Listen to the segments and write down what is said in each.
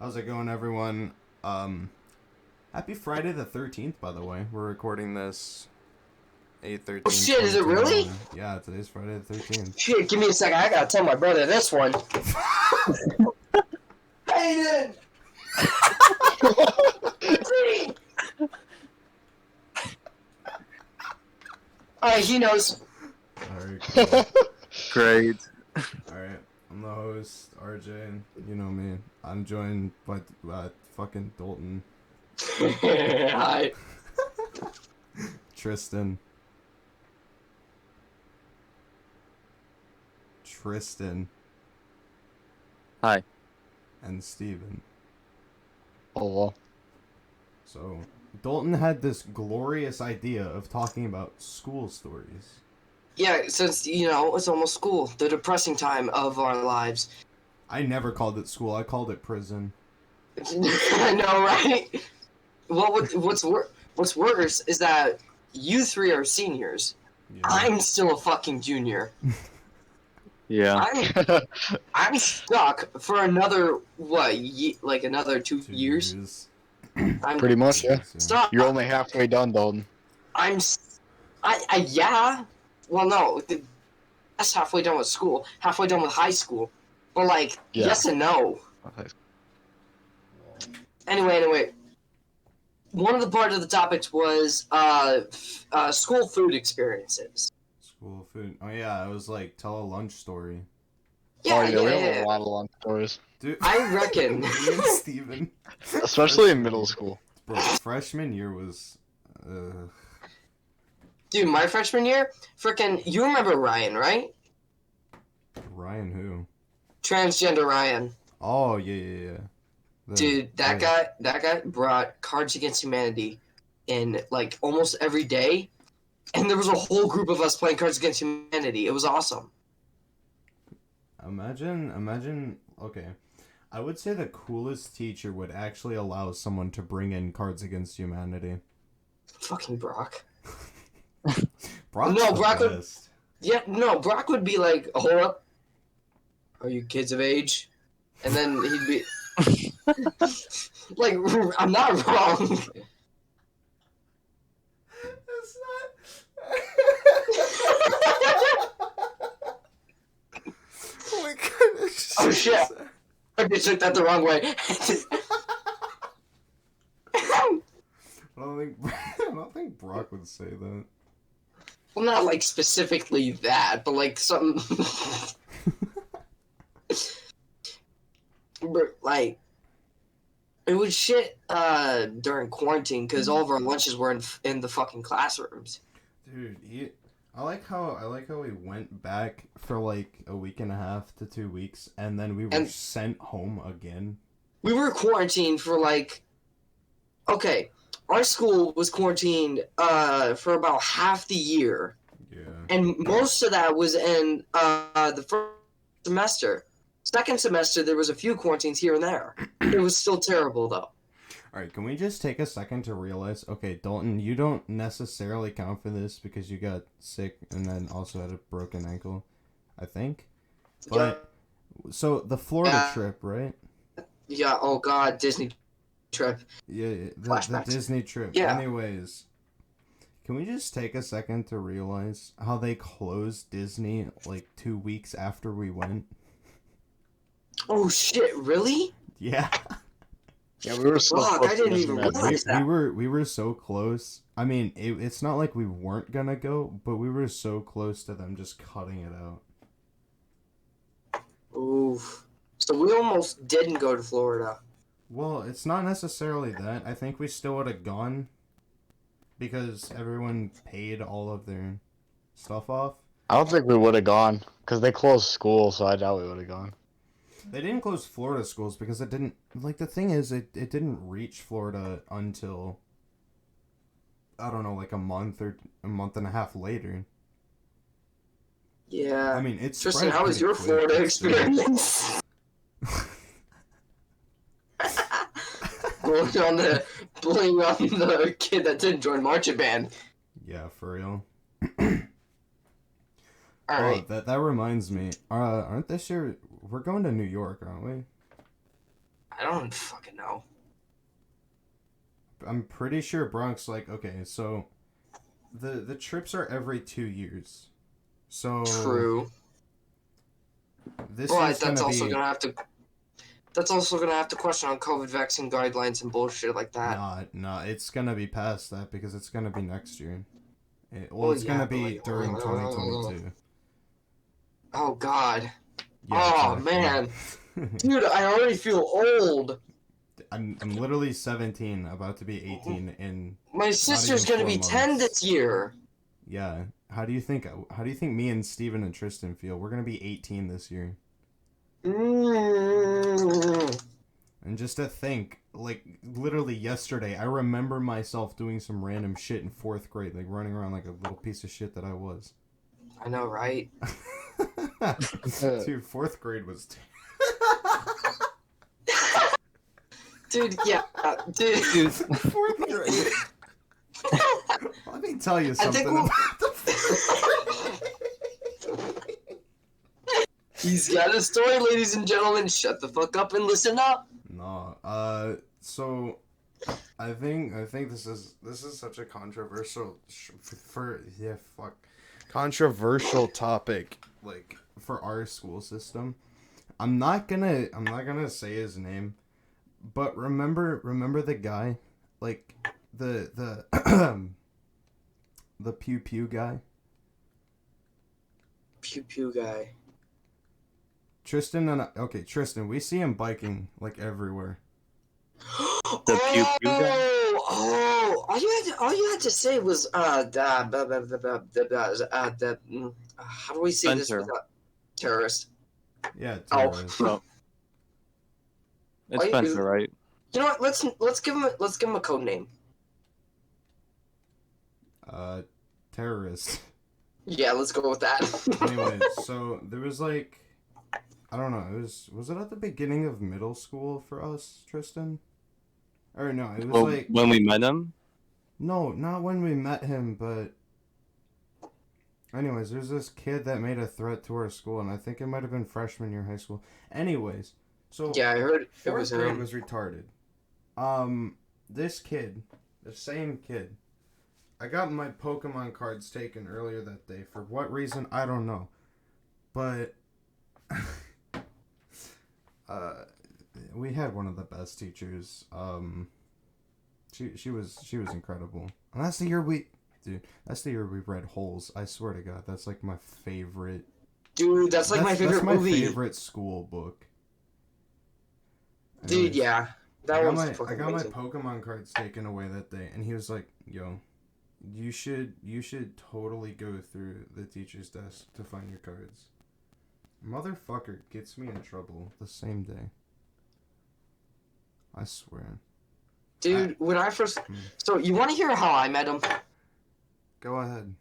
How's it going, everyone? Happy Friday the 13th, by the way. We're recording this eight Oh thirteen shit, is twenty it twenty really? one. Yeah, today's Friday the 13th. Shit, give me a second. I gotta tell my brother this one. Hayden! Alright, he knows. Alright, cool. Great. Alright, I'm the host, RJ. You know me. I'm joined by fucking Dalton, Hi. Tristan, Hi. and Steven. Oh, So, Dalton had this glorious idea of talking about school stories. Yeah, since, it's almost school, the depressing time of our lives. I never called it school, I called it prison. I know, right? What's worse is that you three are seniors. Yeah. I'm still a fucking junior. Yeah. I'm stuck for another, another 2 2 years? I'm pretty much, yeah. stuck. You're only halfway done, Dalton. Yeah. Well, no. That's halfway done with school. Halfway done with high school. But, Yeah. yes and no. Okay. Anyway. One of the part of the topics was school food experiences. School food. Oh yeah, it was like tell a lunch story. Yeah, We have yeah. a lot of lunch stories, Dude, I reckon. me and Steven. especially in middle school. Bro, freshman year was. Dude, my freshman year, frickin', you remember Ryan, right? Ryan who? Transgender Ryan. Oh yeah. Dude, that guy brought Cards Against Humanity in almost every day, and there was a whole group of us playing Cards Against Humanity. It was awesome. Imagine. Okay, I would say the coolest teacher would actually allow someone to bring in Cards Against Humanity. Fucking Brock. Brock's No, the Brock would- best. Yeah, no, Brock would be like, hold up. Are you kids of age? And then he'd be like, I'm not wrong. It's not. Oh my goodness. Oh, shit. I just took that the wrong way. I don't think Brock would say that. Well, not specifically that, but something. But, it was shit during quarantine because all of our lunches were in the fucking classrooms. Dude, I like how we went back for a week and a half to 2 weeks, and then we were sent home again. We were quarantined for okay, our school was quarantined for about half the year, Yeah. and most of that was in the first semester. Second semester, there was a few quarantines here and there. It was still terrible, though. Alright, can we just take a second to realize, okay, Dalton, you don't necessarily count for this because you got sick and then also had a broken ankle, I think. But, so, the Florida trip, right? Yeah, oh god, Disney trip. Yeah, the Flashbacks. Disney trip. Yeah. Anyways, can we just take a second to realize how they closed Disney 2 weeks after we went? Oh shit, really? Yeah. Yeah, we were so Fuck, close I didn't to even Disneyland. realize that. We were so close. I mean, it's not like we weren't gonna go, but we were so close to them just cutting it out. Oof. So we almost didn't go to Florida. Well, it's not necessarily that. I think we still would have gone because everyone paid all of their stuff off. I don't think we would have gone because they closed school, so I doubt we would have gone. They didn't close Florida schools because it didn't... the thing is, it didn't reach Florida until... I don't know, a month or a month and a half later. Yeah. I mean, it's Tristan, spread how was pretty your quick, Florida but still. experience? Bullying on the kid that didn't join marching band. Yeah, for real. Alright. Oh, that reminds me. Aren't this year... We're going to New York, aren't we? I don't fucking know. I'm pretty sure Bronx, like, okay, so the trips are every 2 years. So True. this But is gonna be that's also gonna have to question on COVID vaccine guidelines and bullshit like that. nah, it's gonna be past that because it's gonna be next year. Well, It's gonna yeah, but be like, during 2022. Oh God. Yeah, Oh exactly. man, dude, I already feel old. I'm literally 17, about to be 18 in My sister's gonna be 10 months. this year. Yeah. How do you think me and Steven and Tristan feel? We're gonna be 18 this year. Mm. And just to think, like, literally yesterday, I remember myself doing some random shit in 4th grade, like running around like a little piece of shit that I was. I know, right? Dude, 4th grade was. Dude, yeah, dude. 4th grade. Let me tell you something we'll- about the. He's got a story, ladies and gentlemen. Shut the fuck up and listen up. No, so I think this is such a controversial controversial topic, like, for our school system. I'm not gonna say his name, but remember the guy, like the the pew pew guy. Pew pew guy. Tristan, we see him biking like everywhere. The pew pew guy? Oh, all you had to say was how do we say this Spencer. without terrorist? Yeah, Oh. terrorist. No. It's Wait, Spencer, right? You know what? Let's give him a code name. Terrorist. Yeah, let's go with that. Anyway, so there was like, I don't know, was it at the beginning of middle school for us, Tristan? Or no, it was Well, like, when we met him? no, not when we met him, but anyways, there's this kid that made a threat to our school, and I think it might have been freshman year high school. Anyways, so Yeah, I heard it fourth was grade him. was retarded. This kid, the same kid, I got my Pokemon cards taken earlier that day. For what reason, I don't know. But we had one of the best teachers. She was incredible. And that's the year we read Holes. I swear to God, that's like my favorite. Dude, that's like my favorite movie. That's my favorite school book. Dude, Anyways, yeah. That one's I fucking got my amazing. Pokemon cards taken away that day, and he was like, "Yo, you should totally go through the teacher's desk to find your cards." Motherfucker gets me in trouble the same day. I swear. Dude, when I first... So, you want to hear how I met him? Go ahead.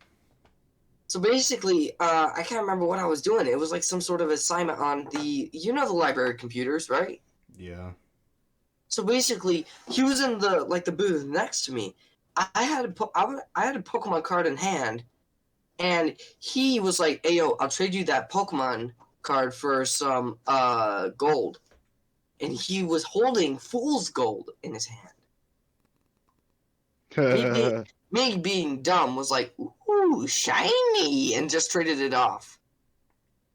So basically, I can't remember what I was doing. It was like some sort of assignment on the library computers, right? Yeah. So basically, he was in the booth next to me. I had a Pokemon card in hand, and he was like, "Hey yo, I'll trade you that Pokemon card for some gold," and he was holding fool's gold in his hand. Me being dumb was like, "Ooh, shiny," and just traded it off.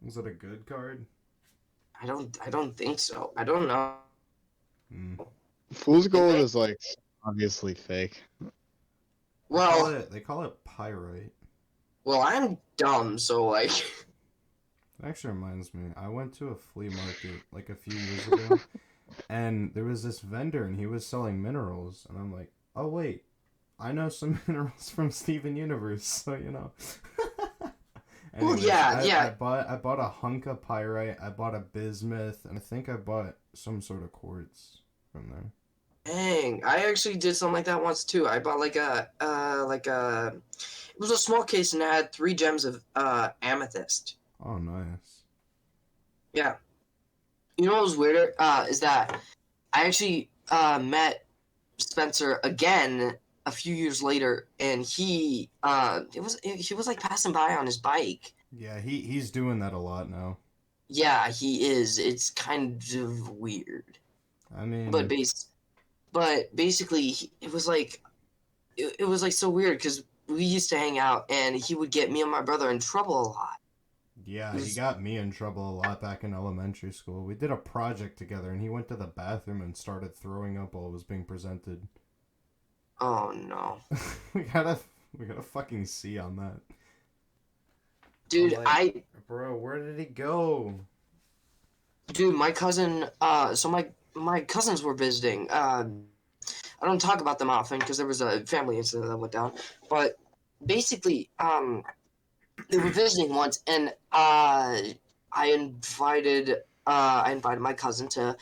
Was it a good card? I don't think so. I don't know. Fool's gold is like obviously fake. Well, They call it pyrite. well, I'm dumb, so like. That actually reminds me. I went to a flea market like a few years ago, and there was this vendor, and he was selling minerals, and I'm like, oh wait, I know some minerals from Steven Universe, so you know. Anyways, yeah. I bought a hunk of pyrite. I bought a bismuth, and I think I bought some sort of quartz from there. Dang, I actually did something like that once too. I bought it was a small case and it had 3 gems of amethyst. Oh, nice. Yeah. You know what was weirder? Is that I actually met Spencer again a few years later, and he was like passing by on his bike. Yeah, he's doing that a lot now. Yeah, he is. It's kind of weird. I mean, but basically, it was like it was like so weird because we used to hang out, and he would get me and my brother in trouble a lot. yeah, It he was, got me in trouble a lot back in elementary school. We did a project together, and he went to the bathroom and started throwing up while it was being presented. oh no, we got a we got a fucking C on that. dude, I'm like, bro, where did he go? dude, my cousin, so my cousins were visiting. I don't talk about them often because there was a family incident that went down, but basically, they were visiting once, and I invited my cousin to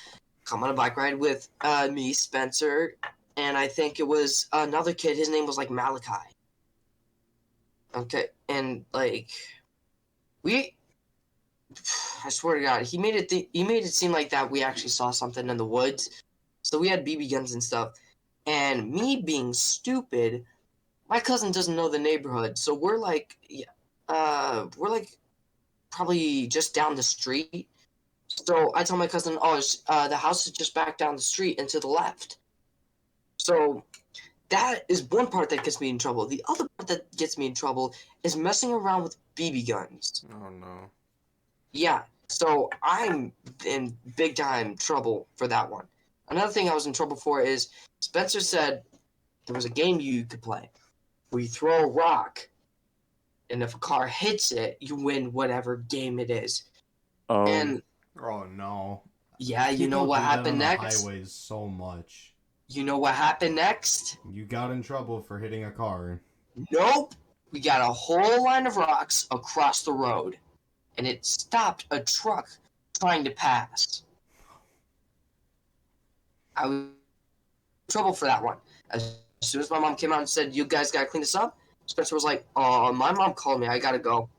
come on a bike ride with me, Spencer, and I think it was another kid. His name was like Malachi. Okay, and like we, I swear to God, he made it seem like that we actually saw something in the woods. So we had BB guns and stuff, and me being stupid, my cousin doesn't know the neighborhood, so we're like probably just down the street. So I tell my cousin, "Oh, the house is just back down the street and to the left." So that is one part that gets me in trouble. The other part that gets me in trouble is messing around with BB guns. Oh no. Yeah, so I'm in big time trouble for that one. Another thing I was in trouble for is Spencer said there was a game you could play where you throw a rock, and if a car hits it, you win whatever game it is. And Oh no. yeah, you know People what do that happened on the next? highways so much. You know what happened next? You got in trouble for hitting a car. Nope. We got a whole line of rocks across the road, and it stopped a truck trying to pass. I was in trouble for that one. As soon as my mom came out and said, "You guys gotta clean this up," Spencer was like, "Oh, my mom called me. I gotta go."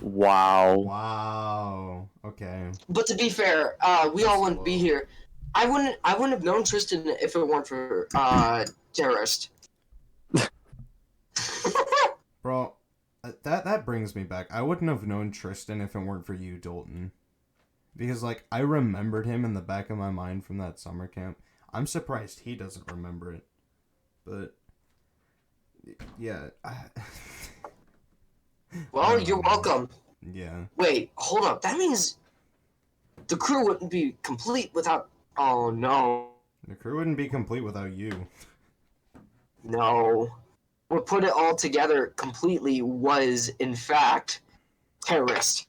Wow. Wow. Okay. But to be fair, we all wouldn't be here. I wouldn't have known Tristan if it weren't for terrorist. Bro, that brings me back. I wouldn't have known Tristan if it weren't for you, Dalton. Because, like, I remembered him in the back of my mind from that summer camp. I'm surprised he doesn't remember it. But, yeah. Well, you're welcome. Yeah. Wait, hold up. That means the crew wouldn't be complete without. Oh no, The crew wouldn't be complete without you. no. What put it all together completely was, in fact, terrorist.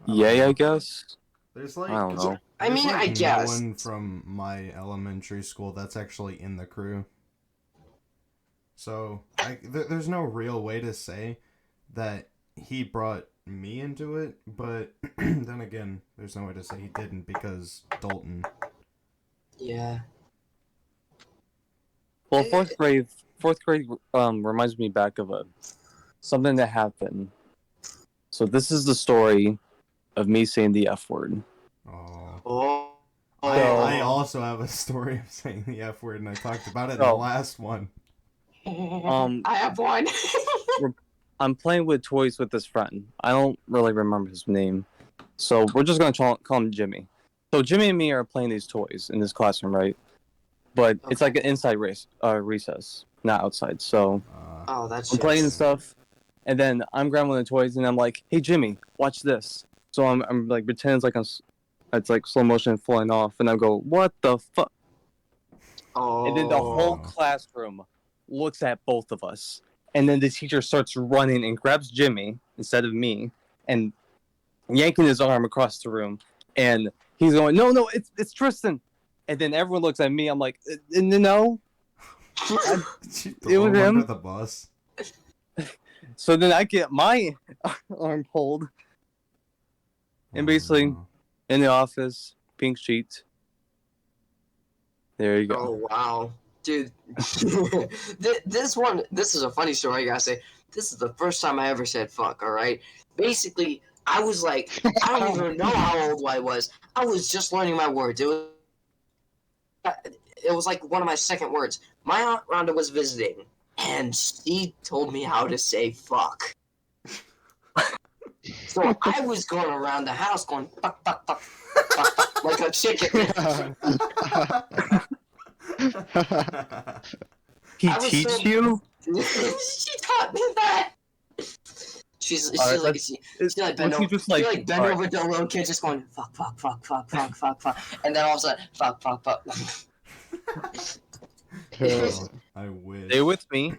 Yay, I guess. There's like I don't know. I mean, I no guess. one from my elementary school that's actually in the crew. So there's no real way to say that he brought me into it, but then again, there's no way to say he didn't because Dalton. Yeah. Well, fourth grade reminds me back of something that happened. So this is the story of me saying the F word. Oh. Oh. I also have a story of saying the F word, and I talked about it in the last one. I have one. I'm playing with toys with this friend. I don't really remember his name, so we're just gonna call him Jimmy. So Jimmy and me are playing these toys in this classroom, right? But it's like an inside recess, not outside. So Oh, that's. I'm playing and stuff, and then I'm grabbing one of the toys, and I'm like, "Hey, Jimmy, watch this." So I'm like pretending it's like slow motion flying off, and I go, "What the fuck?" Oh. And then the whole classroom looks at both of us, and then the teacher starts running and grabs Jimmy instead of me, and yanking his arm across the room, and he's going, "No, it's Tristan." And then everyone looks at me. I'm like, "No." It was him. Under the bus. So then I get my arm pulled, and basically in the office, pink sheet. There you go. Oh wow, dude. This is a funny story. I gotta say, this is the first time I ever said "fuck." All right. Basically, I was like, I don't even know how old I was. I was just learning my words. It was like one of my second words. My aunt Rhonda was visiting, and she told me how to say "fuck." So I was going around the house going fuck, fuck, fuck, fuck, fuck, like a chicken. He I was teach so- you? She taught me that. She's Alright, like let's- she like bent was over, he just like, bent alright, over to a little kid just going fuck, fuck, fuck, fuck, fuck, fuck, fuck, and then all of a sudden fuck, fuck, fuck. Oh, I wish. stay with me.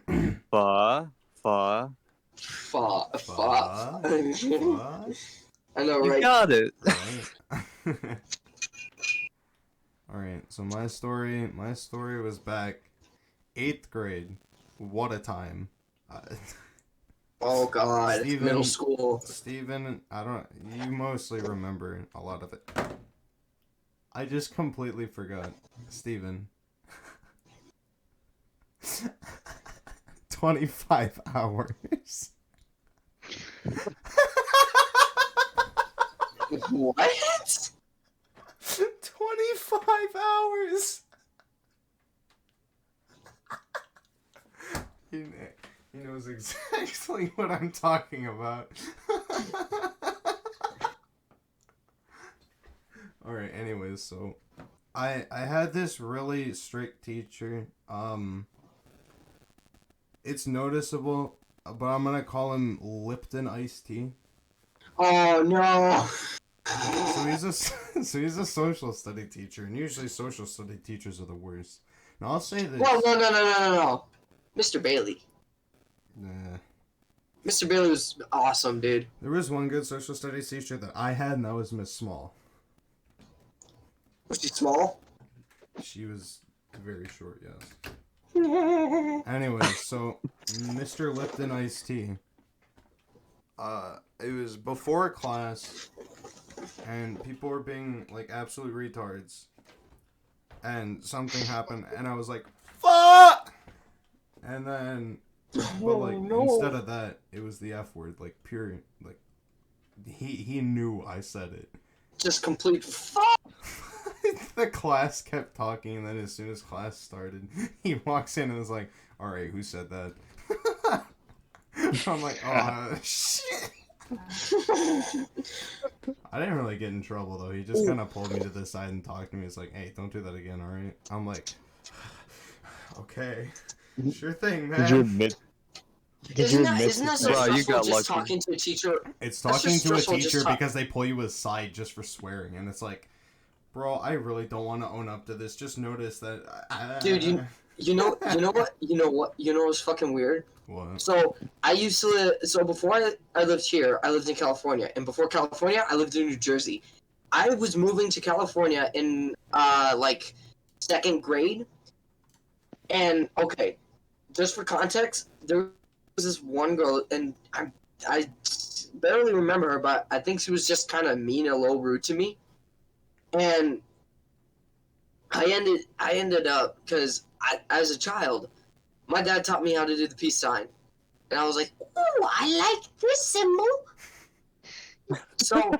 Fa, fa. Fuck, fuck. Fuck. Fuck. I know, You right? got it. Right. All right. So my story was back 8th grade. What a time. Oh God, Steven- middle school. Steven, you mostly remember a lot of it. I just completely forgot. Steven. 25 hours. What? 25 hours. He knows exactly what I'm talking about. Alright, anyways, so I had this really strict teacher. It's noticeable, but I'm gonna call him Lipton Iced Tea. Oh no. So he's a social study teacher, and usually social study teachers are the worst. Now I'll say this. Well, no. Mr. Bailey. Nah. Mr. Bailey was awesome, dude. There was one good social studies teacher that I had, and that was Miss Small. Was she small? She was very short, yes. Anyway, so Mr. Lipton Iced Tea. It was before class, and people were being like absolute retards, and something happened, and I was like, "Fuck!" And then, but like instead of that, it was the F word, like pure, like he knew I said it. Just complete fuck. The class kept talking, and then as soon as class started, he walks in and was like, "All right, who said that?" I'm like, "Oh shit." I didn't really get in trouble though. He just kind of pulled me to the side and talked to me. He's like, "Hey, don't do that again, all right?" I'm like, "Okay, sure thing, man." Did you admit? Isn't that so Bro, you stressful got just lucky. talking to a teacher? It's That's talking just to a stressful, just teacher talk- because they pull you aside just for swearing, and it's like, bro, I really don't want to own up to this. Just notice that, Dude, you know what's fucking weird? What? So I used to live. So before I lived here, I lived in California, and before California, I lived in New Jersey. I was moving to California in like 2nd grade, and okay, just for context, there was this one girl, and I barely remember her, but I think she was just kind of mean and a little rude to me, and I ended up because as a child, my dad taught me how to do the peace sign. And I was like, oh, I like this symbol. So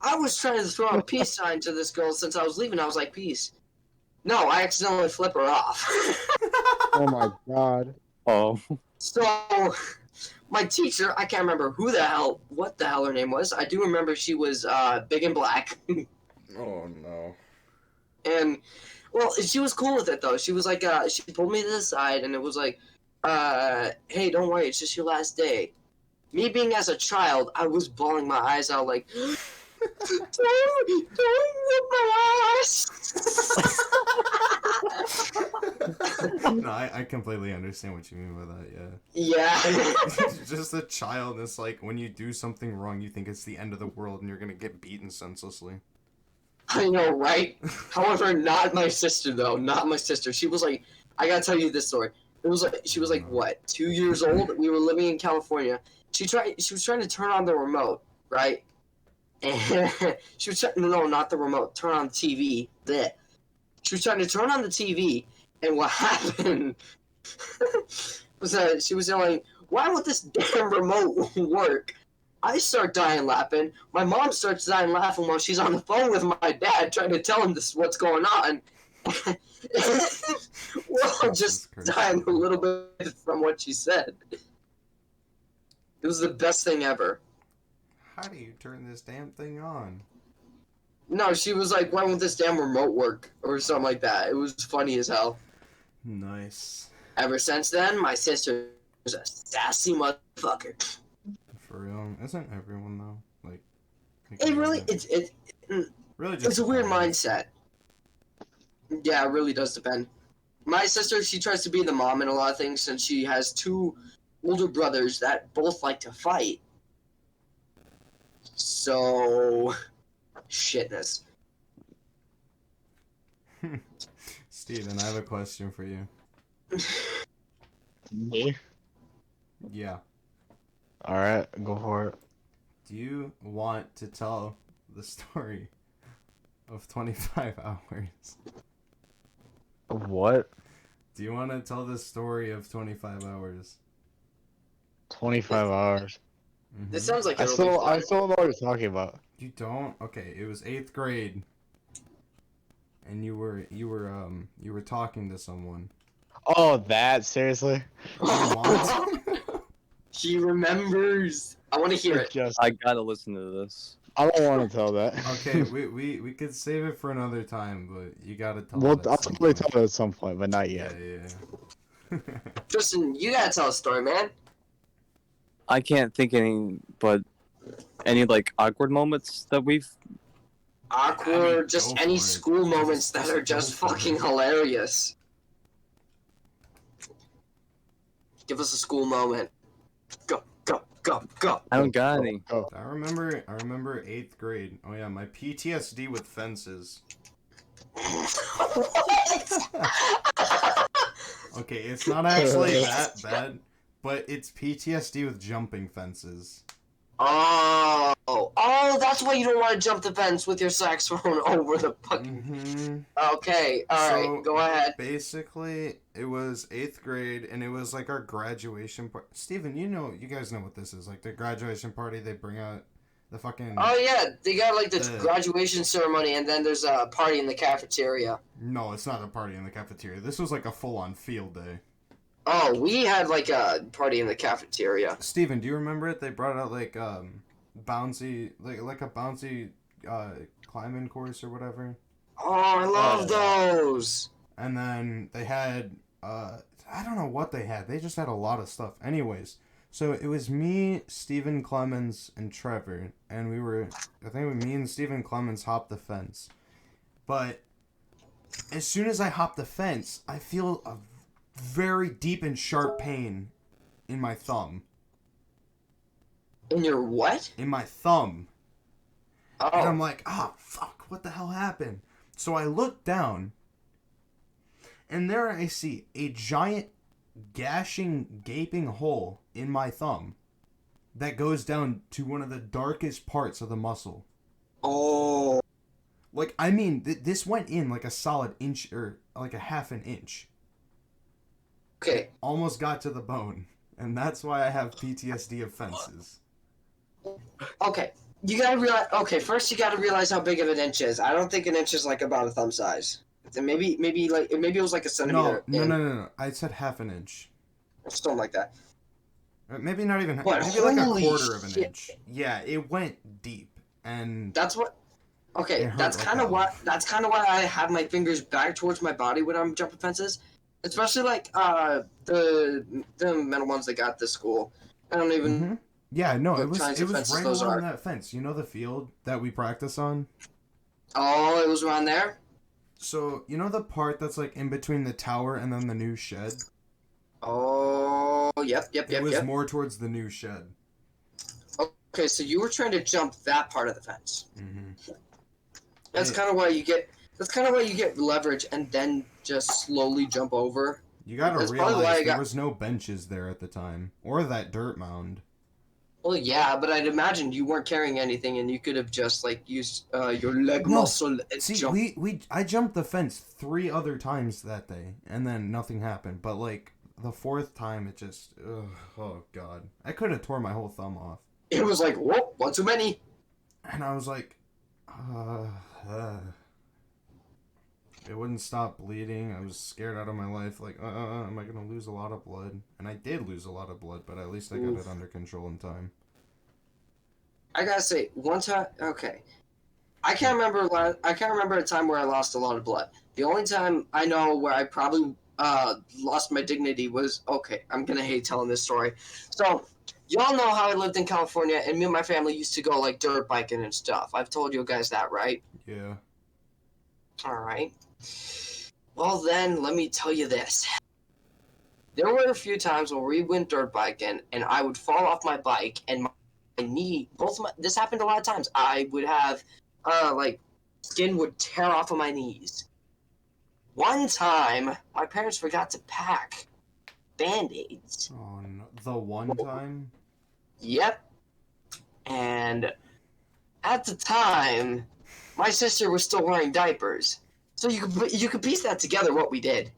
I was trying to throw a peace sign to this girl since I was leaving. I was like, peace. No, I accidentally flip her off. Oh my god. Oh. So my teacher, I can't remember what the hell her name was. I do remember she was big and black. Oh no. And well, she was cool with it though. She was like, she pulled me to the side, and it was like, hey, don't worry, it's just your last day. Me being as a child, I was bawling my eyes out like, don't whip my ass. No, I completely understand what you mean by that. Yeah. Yeah. Just a child. It's like when you do something wrong, you think it's the end of the world, and you're gonna get beaten senselessly. I know, right? However, not my sister though. Not my sister. She was like, I gotta tell you this story. It was like she was like what, 2 years old? We were living in California. She was trying to turn on the remote, right? And she was no, not the remote. Turn on the TV. Blech. She was trying to turn on the TV, and what happened was that she was yelling, "Why won't this damn remote work?" I start dying laughing. My mom starts dying laughing while she's on the phone with my dad trying to tell him what's going on. We're all just dying a little bit from what she said. It was the best thing ever. how do you turn this damn thing on? No, she was like, why won't this damn remote work? Or something like that. It was funny as hell. Nice. Ever since then, my sister is a sassy motherfucker. For real. Isn't everyone though? Like It really, it's really just it's a weird depends. mindset. Yeah, it really does depend. My sister, she tries to be the mom in a lot of things since she has two older brothers that both like to fight. So, shitness. Steven, I have a question for you. Me? Yeah. Alright, go for it. Do you want to tell the story of 25 hours? What? Do you want to tell the story of 25 hours? 25 hours. This Mhm. sounds like I it'll be still fun. don't know what you're talking about. You don't? Okay, it was 8th grade. And you were talking to someone. Oh, that? Seriously? You want? He remembers. I want to hear it. Just, I gotta listen to this. I don't want to tell that. Okay, we could save it for another time, but you gotta tell Well, it I'll at some probably point. tell it at some point, but not Yeah, yet. yeah. Tristan, you gotta tell a story, man. I can't think any like awkward moments that we've. Awkward, I mean, just go any for it. school moments that are Just just go for fucking it. hilarious. Give us a school moment. Go, go, go, go. I don't got any. Go. I remember 8th grade. Oh yeah, my PTSD with fences. Okay, it's not actually that bad, but it's PTSD with jumping fences. Oh, that's why you don't want to jump the fence with your saxophone over the fucking. Mm-hmm. Okay, alright, So, go ahead. Basically, it was 8th grade, and it was like our graduation party. Steven, you guys know what this is. Like, the graduation party, they bring out the fucking... Oh, yeah, they got like the The- graduation ceremony, and then there's a party in the cafeteria. No, it's not a party in the cafeteria. This was like a full-on field day. Oh, we had like a party in the cafeteria. Steven, do you remember it? They brought out like bouncy like a bouncy climbing course or whatever. Oh, I love those. And then they had I don't know what they had. They just had a lot of stuff. Anyways, so it was me, Steven Clemens, and Trevor, and I think me and Steven Clemens hopped the fence. But as soon as I hop the fence, I feel a very deep and sharp pain in my thumb. In your what? In my thumb. And I'm Oh, like, ah, fuck, what the hell happened? So I look down, and there I see a giant, gaping hole in my thumb that goes down to one of the darkest parts of the muscle. oh, Like, I mean, this went in like a solid inch, or like a half an inch. okay. Almost got to the bone. And that's why I have PTSD of fences. Okay, you gotta realize. Okay, first you gotta realize how big of an inch is. I don't think an inch is like about a thumb size. Maybe it was like a centimeter. No. I said half an inch. Something like that. Maybe not even. But Maybe like a holy quarter of an shit. inch. Yeah, it went deep, and That's what. Okay, It hurt that's like kind of hell. what. That's kind of why I have my fingers back towards my body when I'm jumping fences, especially like the metal ones they got at this school. I don't even. Mhm. Yeah, no, What it was kinds of fences right those along are. that fence. You know the field that we practice on. Oh, it was around there. So you know the part that's like in between the tower and then the new shed. Oh, yep. It was more towards the new shed. Okay, so you were trying to jump that part of the fence. Mm-hmm. That's Hey. kind of why you get. That's kind of why you get leverage and then just slowly jump over. You gotta That's probably why I realize there got- was no benches there at the time, or that dirt mound. Well, yeah, but I'd imagine you weren't carrying anything, and you could have just like used your leg No, muscle and See, jump. I jumped the fence 3 other times that day, and then nothing happened. But like the 4th time, it just, oh god, I could have tore my whole thumb off. It was like, whoop, one too many. And I was like, it wouldn't stop bleeding. I was scared out of my life. Like, am I gonna lose a lot of blood? And I did lose a lot of blood, but at least I got Oof. it under control in time. I gotta say, one time, okay. I can't remember. I can't remember a time where I lost a lot of blood. The only time I know where I probably lost my dignity was okay. I'm gonna hate telling this story. So, y'all know how I lived in California, and me and my family used to go like dirt biking and stuff. I've told you guys that, right? Yeah. All right. Well, then let me tell you this. There were a few times where we went dirt biking, and I would fall off my bike, and my knee, this happened a lot of times. I would have, like, skin would tear off of my knees. One time, my parents forgot to pack Band-Aids. Oh no. The one time? Yep. And at the time, my sister was still wearing diapers. So you could piece that together what we did.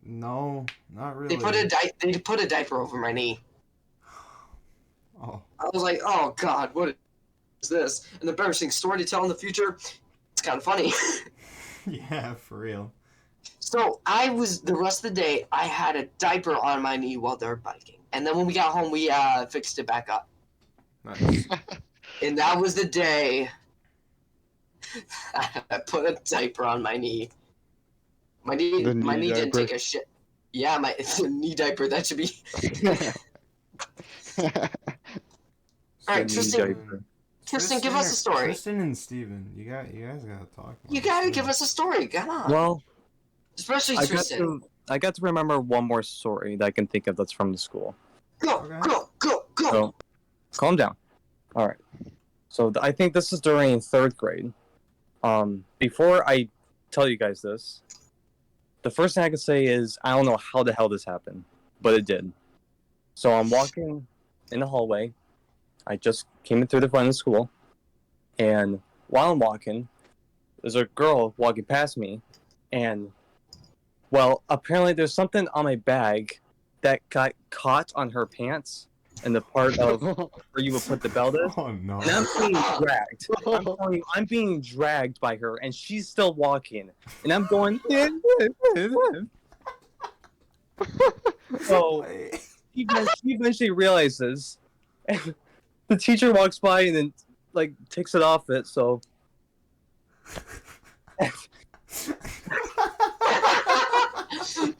No, not really. They put a diaper over my knee. Oh. I was like, oh god, what is this? An embarrassing story to tell in the future? It's kind of funny. Yeah, for real. So the rest of the day, I had a diaper on my knee while dirt biking. And then when we got home, we fixed it back up. Nice. And that was the day I put a diaper on my knee. My knee The knee didn't diaper? take a shit. Yeah, it's a knee diaper. That should be. Alright, Tristan, give us a story. Tristan and Steven, you guys gotta talk. You gotta give us a story. Come on. Well, Especially I got Tristan. to remember one more story that I can think of that's from the school. Go, Okay. go. So, calm down. All right. So I think this is during 3rd grade. Before I tell you guys this, the first thing I can say is I don't know how the hell this happened, but it did. So I'm walking in the hallway. I just came in through the front of the school, and while I'm walking, there's a girl walking past me, and well, apparently there's something on my bag that got caught on her pants and the part of where you would put the belt in. Oh no. And I'm being dragged. I'm telling you, I'm being dragged by her, and she's still walking. And I'm going. So Wait. she eventually realizes, and the teacher walks by and then like takes it off it. So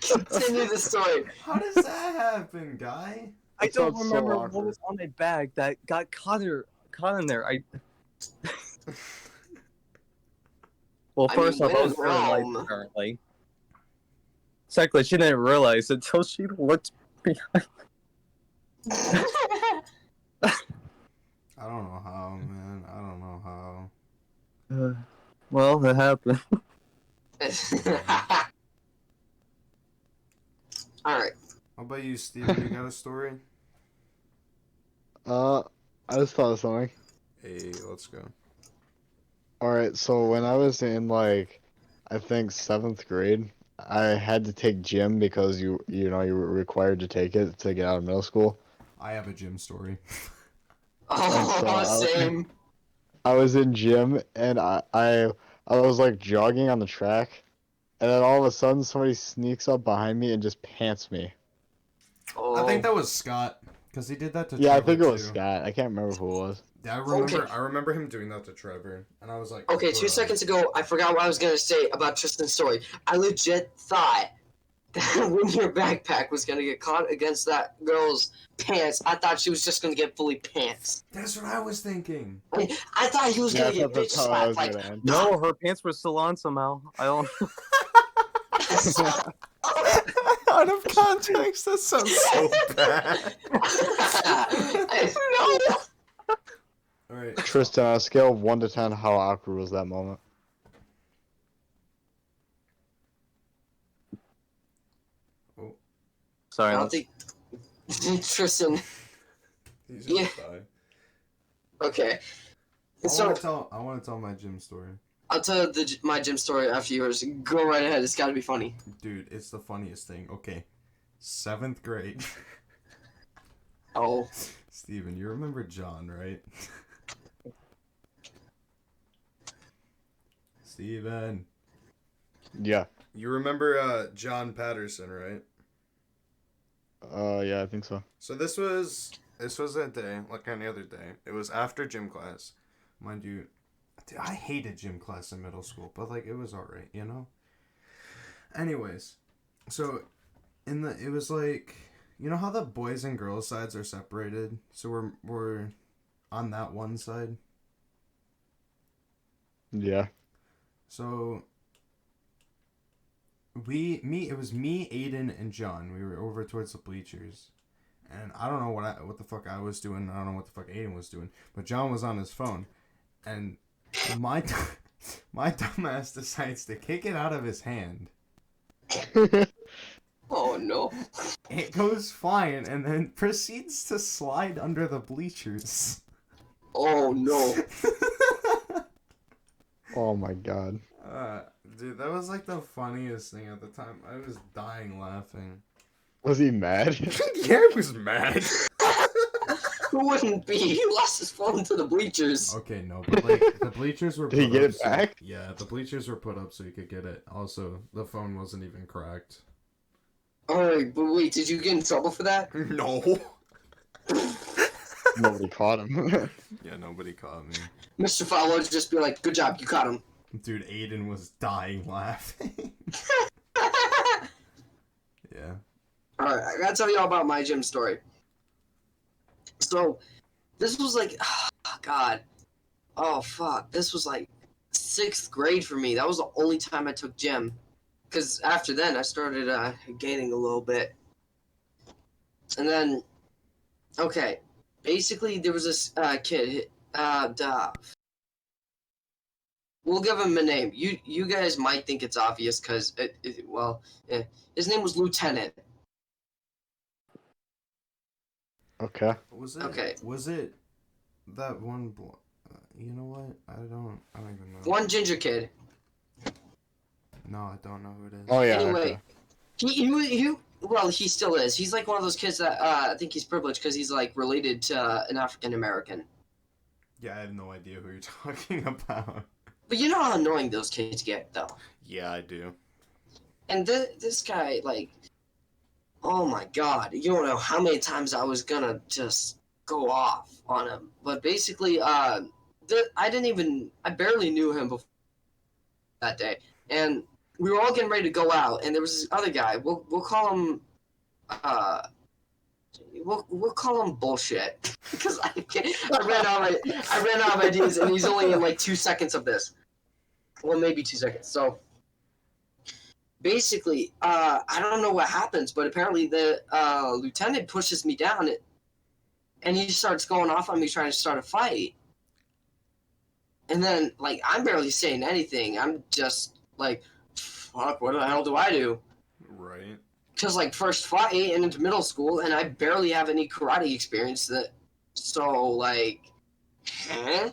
Continue the story. How does that happen, guy? I That don't sounds so remember what awkward. was on my bag that got caught in there. Well, I first mean, off, I when was in wearing lights, Rome. apparently. Secondly, she didn't realize until she looked behind. I don't know how, man. I don't know how. Well, that happened. Alright. How about you, Steven? You got a story? I just thought of something. Hey, let's go. Alright, so when I was in like, I think 7th grade, I had to take gym because you were required to take it to get out of middle school. I have a gym story. Oh, same. I was in gym and I was like jogging on the track, and then all of a sudden somebody sneaks up behind me and just pants me. Oh. I think that was Scott, because he did that to Yeah, I Trevor, think it was too. Scott. I can't remember who it was. Yeah, I Okay. remember him doing that to Trevor, and I was like, Okay, "Bro." 2 seconds ago, I forgot what I was gonna say about Tristan's story. I legit thought that when your backpack was gonna get caught against that girl's pants, I thought she was just gonna get fully pants. That's what I was thinking. I thought he was Yeah, I gonna get thought bitch that's how I was slapped. gonna end. No, her pants were still on somehow. I don't. Out of context, that sounds so bad. I All right. Tristan, on a scale of 1 to 10, how awkward was that moment? Sorry. don't think Tristan. He's Yeah. just die. Okay. I So want to tell my gym story. I'll tell my gym story after yours. Go right ahead. It's got to be funny. Dude, it's the funniest thing. Okay. 7th grade. Oh. Steven, you remember John, right? Steven. Yeah. You remember John Patterson, right? Yeah, I think so. So this was this was a day like any other day. It was after gym class, mind you. Dude, I hated gym class in middle school, but like it was alright, you know. Anyways, so it was like, you know how the boys and girls sides are separated, so we're on that one side. Yeah. So it was me, Aiden, and John. We were over towards the bleachers, and I don't know what the fuck I was doing. I don't know what the fuck Aiden was doing, but John was on his phone, and my my dumbass decides to kick it out of his hand. Oh no. It goes flying and then proceeds to slide under the bleachers. Oh no. Oh my god. Dude, that was like the funniest thing at the time. I was dying laughing. Was he mad? Yeah, I was mad. Who wouldn't be? He lost his phone to the bleachers. Okay, no, but like the bleachers were. Did he put get up it back? Yeah, the bleachers were put up so you could get it. Also, the phone wasn't even cracked. Alright, but wait, did you get in trouble for that? No. Nobody caught him. Yeah, nobody caught me. Mr. Follow would just be like, good job, you caught him. Dude, Aiden was dying laughing. Yeah. Alright, I gotta tell you all about my gym story. So, this was like, God. Oh, fuck. This was like 6th grade for me. That was the only time I took gym. Because after then, I started gaining a little bit. And then, okay. Basically, there was this kid. We'll give him a name. You guys might think it's obvious because, his name was Lieutenant. Okay. Was it? Okay. Was it that one? You know what? I don't even know. One ginger kid. No, I don't know who it is. Oh yeah. Anyway, Okay. well, he still is. He's like one of those kids that I think he's privileged because he's like related to an African American. Yeah, I have no idea who you're talking about. But you know how annoying those kids get, though. Yeah, I do. And this guy, like, oh my god, you don't know how many times I was gonna just go off on him. But basically, I barely knew him before that day, and we were all getting ready to go out, and there was this other guy. We'll call him, we'll call him bullshit because I ran out of ideas, and he's only in like 2 seconds of this. Well, maybe 2 seconds. So basically, I don't know what happens, but apparently the lieutenant pushes me down, and he starts going off on me trying to start a fight. And then, like, I'm barely saying anything. I'm just like, fuck, what the hell do I do? Right. Because, like, first fight and into middle school, and I barely have any karate experience. So, like, huh?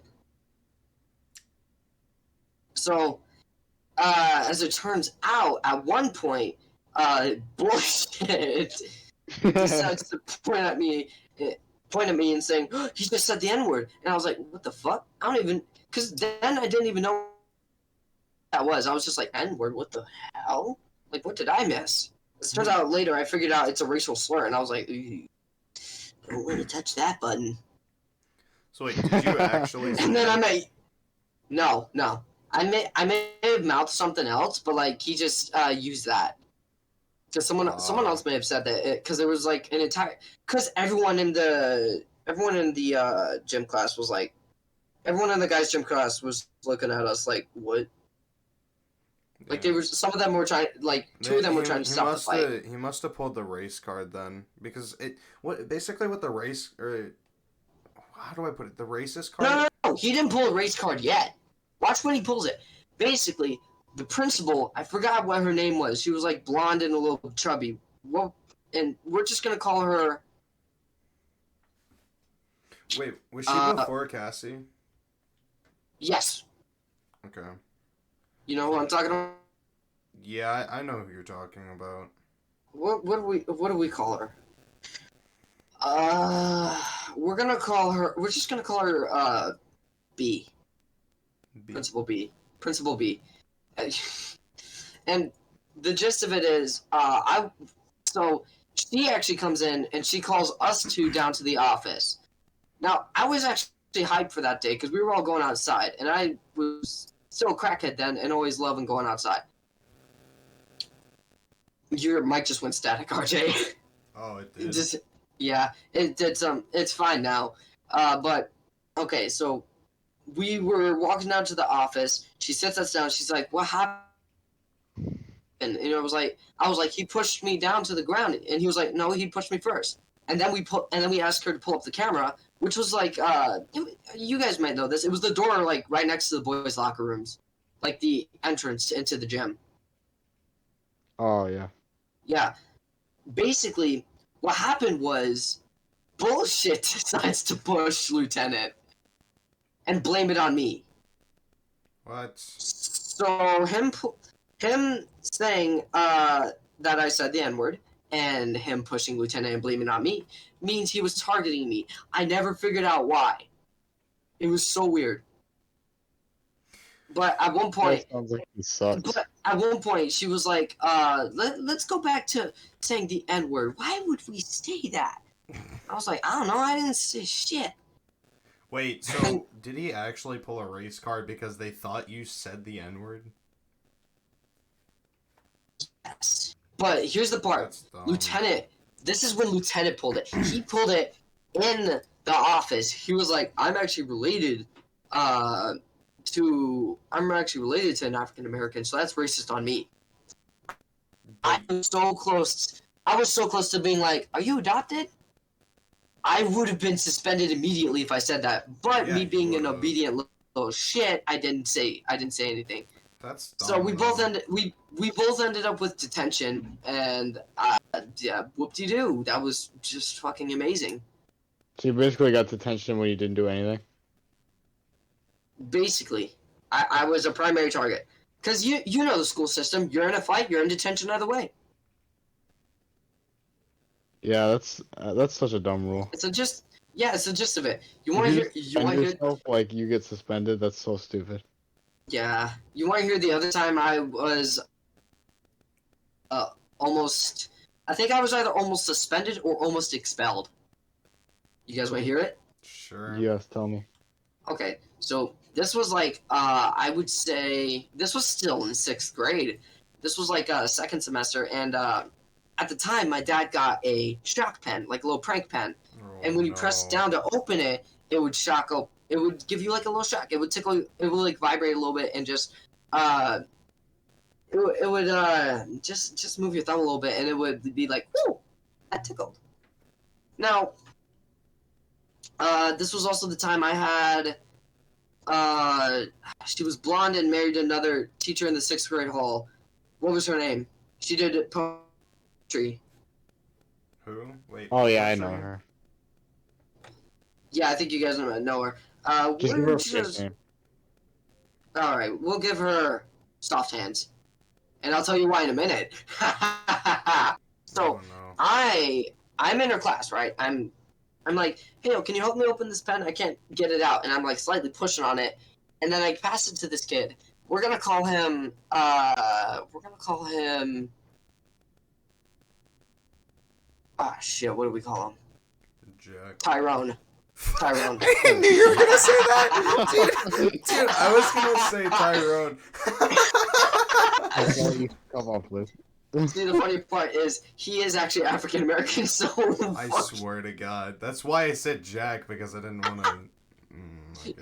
So, as it turns out, at one point, bullshit decides to point at me and saying, oh, he just said the N-word. And I was like, what the fuck? I don't even... Because then I didn't even know what that was. I was just like, N-word, what the hell? Like, what did I miss? It turns out later I figured out it's a racial slur, and I was like, I don't want to touch that button. So wait, did you actually? And then I may... No. I may have mouthed something else, but, like, he just used that. Because someone else may have said that, because there was, like, an entire... Because everyone in the gym class was like... Everyone in the guys' gym class was looking at us like, what? Like, they were... Some of them were trying... Like, two of them were trying to stop the fight. He must have pulled the race card then. Because basically what the race... Or, how do I put it? The racist card? No. He didn't pull a race card yet. Watch when he pulls it. Basically, the principal... I forgot what her name was. She was, like, blonde and a little chubby. Well, and we're just gonna call her... Wait, was she before Cassie? Yes. Okay. You know who I'm talking about? Yeah, I know who you're talking about. What do we call her? We're just gonna call her B. Principal B. And the gist of it is, so she actually comes in and she calls us two down to the office. Now, I was actually hyped for that day because we were all going outside, and I was still a crackhead then and always loving going outside. Your mic just went static, RJ. Oh, it did. Just yeah, it did some. It's fine now. But okay, so we were walking down to the office. She sits us down. She's like, "What happened?" And I was like, he pushed me down to the ground, and he was like, "No, he pushed me first." And then we asked her to pull up the camera, which was like, you guys might know this. It was the door like right next to the boys' locker rooms, like the entrance into the gym. Oh yeah. Yeah. Basically, what happened was bullshit decides to push Lieutenant and blame it on me. What? So him saying that I said the N-word and him pushing Lieutenant and blaming it on me means he was targeting me. I never figured out why. It was so weird. But at one point, That sounds like he sucks. she was like, let's go back to saying the N-word. Why would we say that? I was like, I don't know. I didn't say shit. Wait, so did he actually pull a race card because they thought you said the N-word? Yes. But here's the part. That's dumb. Lieutenant, this is when Lieutenant pulled it. He pulled it in the office. He was like, I'm actually related to an African American, so that's racist on me. I was so close to being like, are you adopted? I would have been suspended immediately if I said that. But Yeah, me you being an would've. obedient little shit, I didn't say anything. That's dumb. So we both though. ended up with detention, and yeah, whoop-de-doo. That was just fucking amazing. So you basically got detention when you didn't do anything. Basically, I was a primary target. Because you know the school system. You're in a fight, you're in detention either way. Yeah, that's such a dumb rule. It's the gist of it. You If want to you hear? You suspend want to hear? yourself, like you get suspended. That's so stupid. Yeah. You want to hear the other time I was almost? I think I was either almost suspended or almost expelled. You guys want to hear it? Sure. Yes, tell me. Okay, so this was like I would say this was still in 6th grade. This was like second semester, and at the time my dad got a shock pen, like a little prank pen, and when you press down to open it, it would shock up. It would give you like a little shock. It would tickle. It would like vibrate a little bit and just it would just move your thumb a little bit, and it would be like, whoo, that tickled. Now, this was also the time I had, she was blonde and married another teacher in the 6th grade hall. What was her name? She did poetry. Who? Wait. Oh yeah, I what's know name? her. Yeah, I think you guys know her. Just give her a first name. Alright, we'll give her soft hands. And I'll tell you why in a minute. So, Oh, no. I'm in her class, right? I'm like, hey, can you help me open this pen? I can't get it out. And I'm like slightly pushing on it. And then I pass it to this kid. We're gonna call him ah shit, what do we call him? Jack. Tyrone. Tyrone. I knew you were gonna say that, dude. I was gonna say Tyrone. That's all you come up with. See, the funny part is he is actually African American, so I fuck, swear to God, that's why I said Jack, because I didn't want to.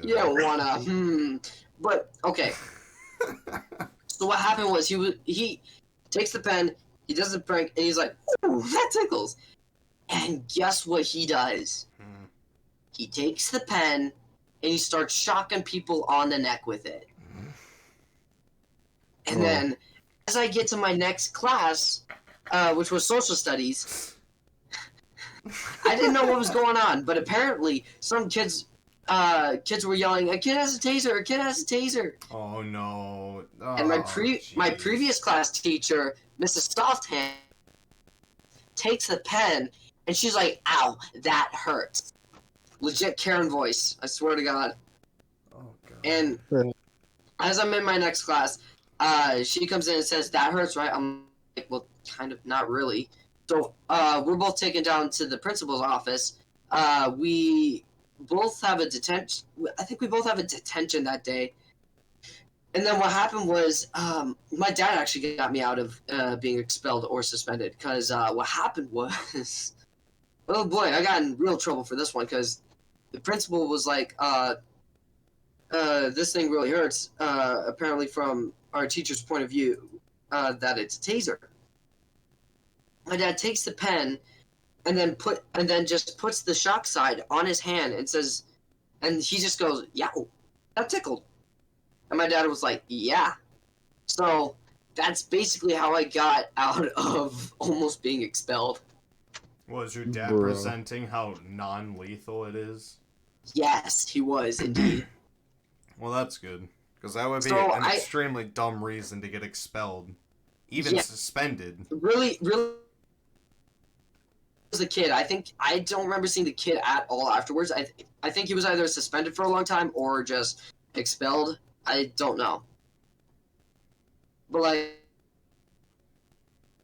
you don't wanna. But okay. So what happened was he takes the pen, he does the prank, and he's like, "Ooh, that tickles." And guess what he does? Hmm. He takes the pen and he starts shocking people on the neck with it. And Oh. then, as I get to my next class, which was social studies, I didn't know what was going on, but apparently some kids were yelling, "A kid has a taser! A kid has a taser!" Oh no! Oh, And my jeez. previous class teacher, Mrs. Softhand, takes the pen and she's like, "Ow, that hurts." Legit Karen voice, I swear to God. Oh God. And as I'm in my next class, she comes in and says, "That hurts, right?" I'm like, "Well, kind of, not really. So we're both taken down to the principal's office. We both have a detention. I think we both have a detention that day. And then what happened was my dad actually got me out of being expelled or suspended because what happened was, oh boy, I got in real trouble for this one because the principal was like, this thing really hurts, apparently from our teacher's point of view, that it's a taser. My dad takes the pen and then just puts the shock side on his hand and says, and he just goes, "Yeah, that tickled." And my dad was like, "Yeah." So that's basically how I got out of almost being expelled. Was your dad Bro. presenting how non-lethal it is? Yes, he was indeed. Well, that's good. Because that would be So an extremely dumb reason to get expelled. Even Yeah. suspended. Really was a kid. I don't remember seeing the kid at all afterwards. I think he was either suspended for a long time or just expelled. I don't know. But like,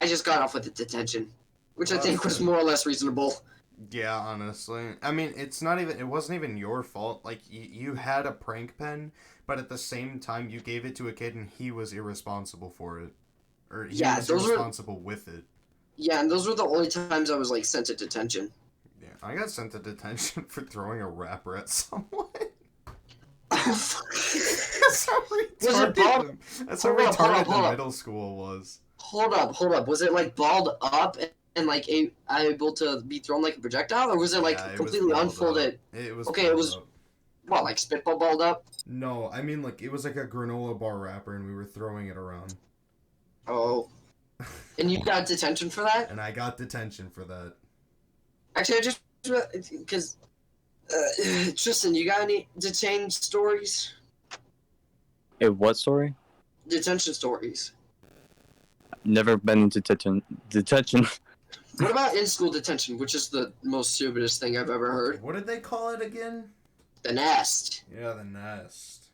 I just got off with the detention, which I Well, think was more or less reasonable. Yeah, honestly. I mean, it wasn't even your fault. Like, you had a prank pen, but at the same time, you gave it to a kid and he was irresponsible for it. Or he Yeah, was those were- irresponsible with it. Yeah, and those were the only times I was like sent to detention. Yeah, I got sent to detention for throwing a wrapper at someone. That's how Was it bald? retarded, that's how Hold up, hold retarded up, hold the up. middle school was. Hold up. Was it like balled up and like able to be thrown like a projectile, or was it like Yeah, it was completely balled unfolded? up. It was Okay, it balled was- up. What, like spitball balled up? No, I mean, like, it was like a granola bar wrapper and we were throwing it around. Oh. And you got detention for that? And I got detention for that. Actually, I just because Tristan, you got any detain stories? A what story? Detention stories. Never been into detention. What about in-school detention, which is the most stupidest thing I've ever heard? What did they call it again? The nest. Yeah, the nest.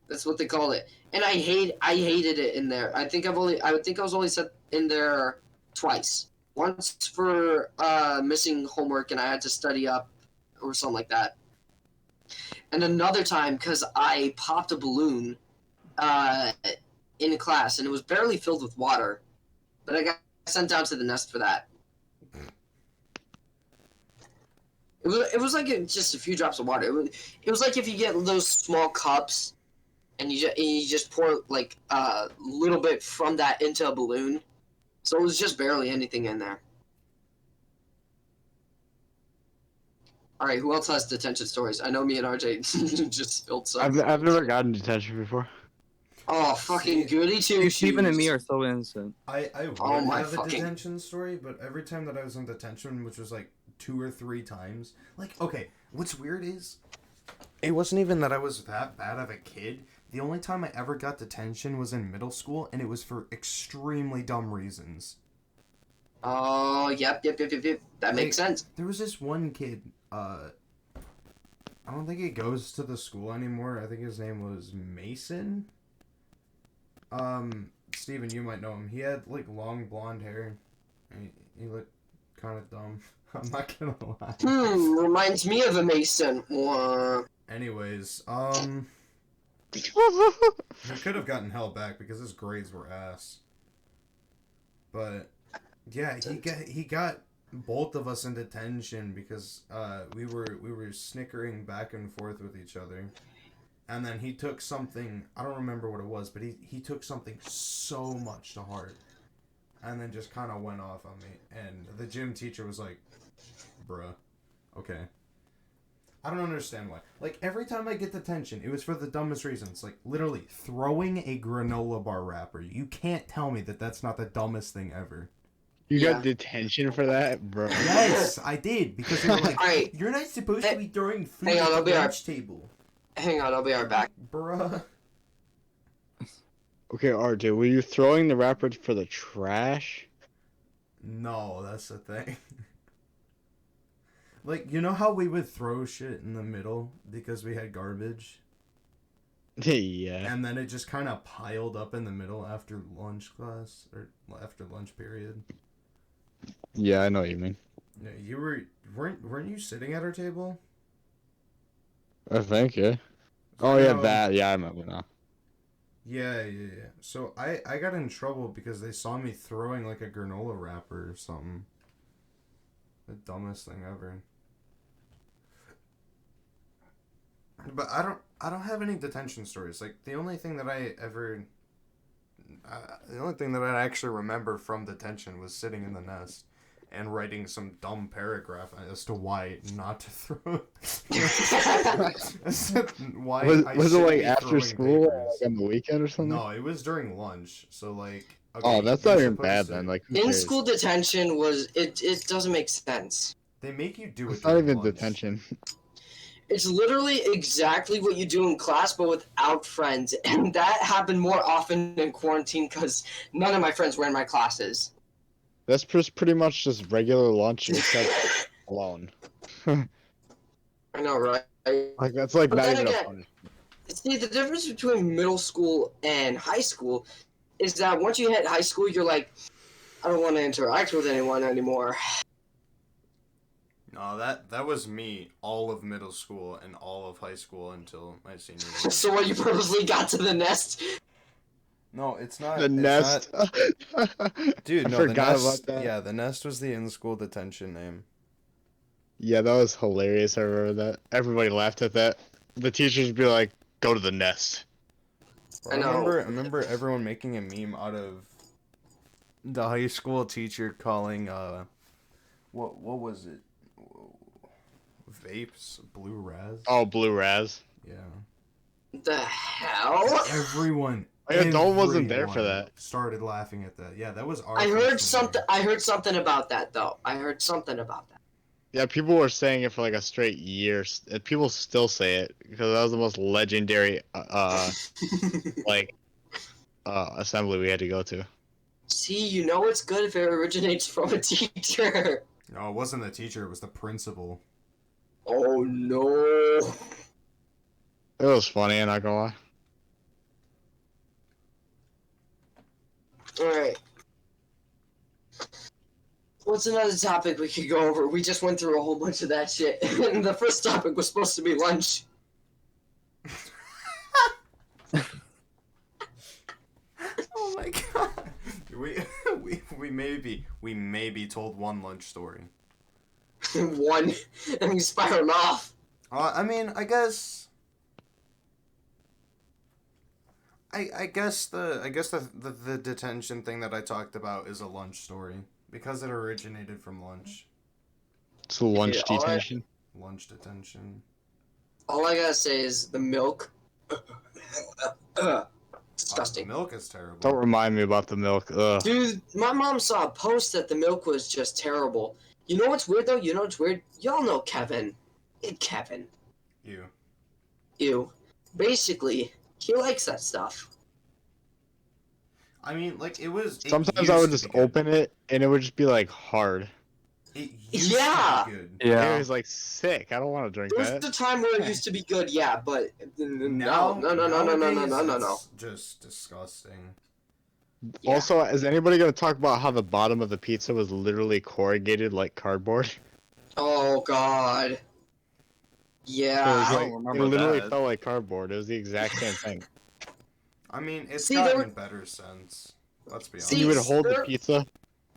That's what they called it. And I hated it in there. I think I was only set in there twice. Once for missing homework and I had to study up or something like that. And another time because I popped a balloon in class and it was barely filled with water. But I got sent down to the nest for that. It was like just a few drops of water. It was like if you get those small cups and you just pour like a little bit from that into a balloon. So it was just barely anything in there. All right, who else has detention stories? I know me and RJ just spilled some. I've never gotten detention before. Oh, fucking goody two Stephen and me shoes. are so innocent. I would Oh my have a fucking- detention story, but every time that I was in detention, which was like 2 or 3 times, like, okay, what's weird is, it wasn't even that I was that bad of a kid. The only time I ever got detention was in middle school, and it was for extremely dumb reasons. Oh, yep. That makes sense. There was this one kid, I don't think he goes to the school anymore. I think his name was Mason. Steven, you might know him. He had, like, long blonde hair. And he looked kind of dumb. I'm not gonna lie. Reminds me of a Mason. Anyways, he could have gotten held back because his grades were ass. But yeah, he got both of us in detention because we were snickering back and forth with each other. And then he took something, I don't remember what it was, but he took something so much to heart. And then just kind of went off on me. And the gym teacher was like, bruh, okay. I don't understand why. Like, every time I get detention, it was for the dumbest reasons. Like, literally, throwing a granola bar wrapper. You can't tell me that that's not the dumbest thing ever. You Yeah. got detention for that, bro? Yes, I did. Because they were like, Alright, you're not supposed to be throwing food hang on, at I'll the be right- lunch table. hang on, I'll be right back. Bruh. Okay, RJ, were you throwing the wrapper for the trash? No, that's the thing. Like, you know how we would throw shit in the middle because we had garbage? Yeah. And then it just kind of piled up in the middle after lunch class, or after lunch period. Yeah, I know what you mean. No, weren't you sitting at our table? I think, yeah. So Oh I yeah, know- that. Yeah, I remember now. Yeah. So I got in trouble because they saw me throwing like a granola wrapper or something. The dumbest thing ever. But I don't have any detention stories. Like the only thing that the only thing that I actually remember from detention was sitting in the nest and writing some dumb paragraph as to why not to throw. Why Was I it like shouldn't be after throwing school, or papers. like on the weekend or something? No, it was during lunch. So like, Oh, okay, that's you're not even supposed bad to- then. Like, who In cares? school detention was it doesn't make sense. They make you do it. It's not during even lunch. detention. It's literally exactly what you do in class, but without friends, and that happened more often in quarantine because none of my friends were in my classes. That's just pretty much just regular lunch except alone. I know, right? Like that's like But not then even again- a punishment. See, the difference between middle school and high school is that once you hit high school, you're like, I don't want to interact with anyone anymore. No, that was me all of middle school and all of high school until my senior year. So what, you purposely got to the nest? No, it's not. The it's nest. not- Dude, I no, forgot the nest. about that. Yeah, the nest was the in-school detention name. Yeah, that was hilarious. I remember that. Everybody laughed at that. The teachers would be like, "Go to the nest." I know. I remember everyone making a meme out of the high school teacher calling what was it? Vapes, blue raz. Oh, blue raz. Yeah. The hell? Everyone. Like, no one wasn't there for everyone that. Started laughing at that. Yeah, that was our. I heard freshman something. year. I heard something about that though. I heard something about that. Yeah, people were saying it for like a straight year. And people still say it because that was the most legendary assembly we had to go to. See, you know it's good if it originates from a teacher. No, it wasn't the teacher. It was the principal. Oh no. It was funny, I'm not gonna lie. Alright. What's another topic we could go over? We just went through a whole bunch of that shit. And the first topic was supposed to be lunch. Oh my god. We may be told one lunch story. One. And we spiraled off. I mean, I guess. I guess the detention thing that I talked about is a lunch story because it originated from lunch. It's a lunch Yeah, all right. detention. Lunch detention. All I gotta say is the milk. The Disgusting. milk is terrible. Don't remind me about the milk. Ugh. Dude, my mom saw a post that the milk was just terrible. You know what's weird though? You know what's weird? Y'all know Kevin. Kevin. You. Basically, he likes that stuff. I mean, like it was. It Sometimes I used would to just be good. open it and it would just be like hard. It used Yeah. to be good. It was like sick. I don't want to drink There was that. the time where it used to be good, yeah, but Now, no. nowadays, it's just disgusting. Yeah. Also, is anybody gonna talk about how the bottom of the pizza was literally corrugated like cardboard? Oh god. It was Yeah. I don't like, remember it literally that. felt like cardboard. It was the exact same thing. I mean, it's See, there gotten were- better since. Let's be honest. See, You would hold the there- pizza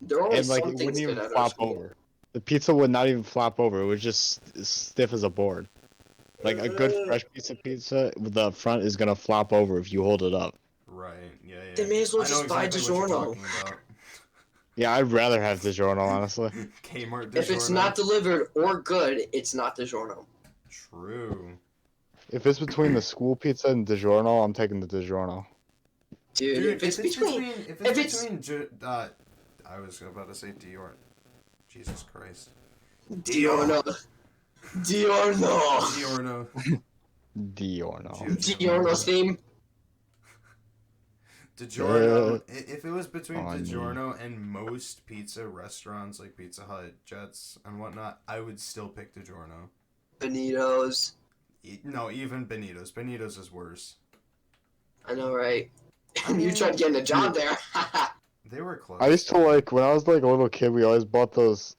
There are only and like some it things wouldn't even good at our flop school. over. The pizza would not even flop over. It was just as stiff as a board. Like a good fresh piece of pizza, the front is gonna flop over if you hold it up. Right. Yeah. They may as well I know just buy exactly what you're DiGiorno. talking about. Yeah, I'd rather have DiGiorno, honestly. Kmart. If it's DiGiorno. not delivered or good, it's not DiGiorno. True. If it's between the school pizza and DiGiorno, I'm taking the DiGiorno. Dude, if it's between if if it's it's- between I was about to say Dior. Jesus Christ. Diorno. Diorno. Diorno. DiGiorno. Diorno theme. DiGiorno. If it was between Oh, I need- DiGiorno and most pizza restaurants like Pizza Hut, Jets, and whatnot, I would still pick DiGiorno. Benito's. No, even Benito's. Benito's is worse. I know, right? I You mean, tried getting a job there. They were close. I used to like when I was like a little kid. We always bought those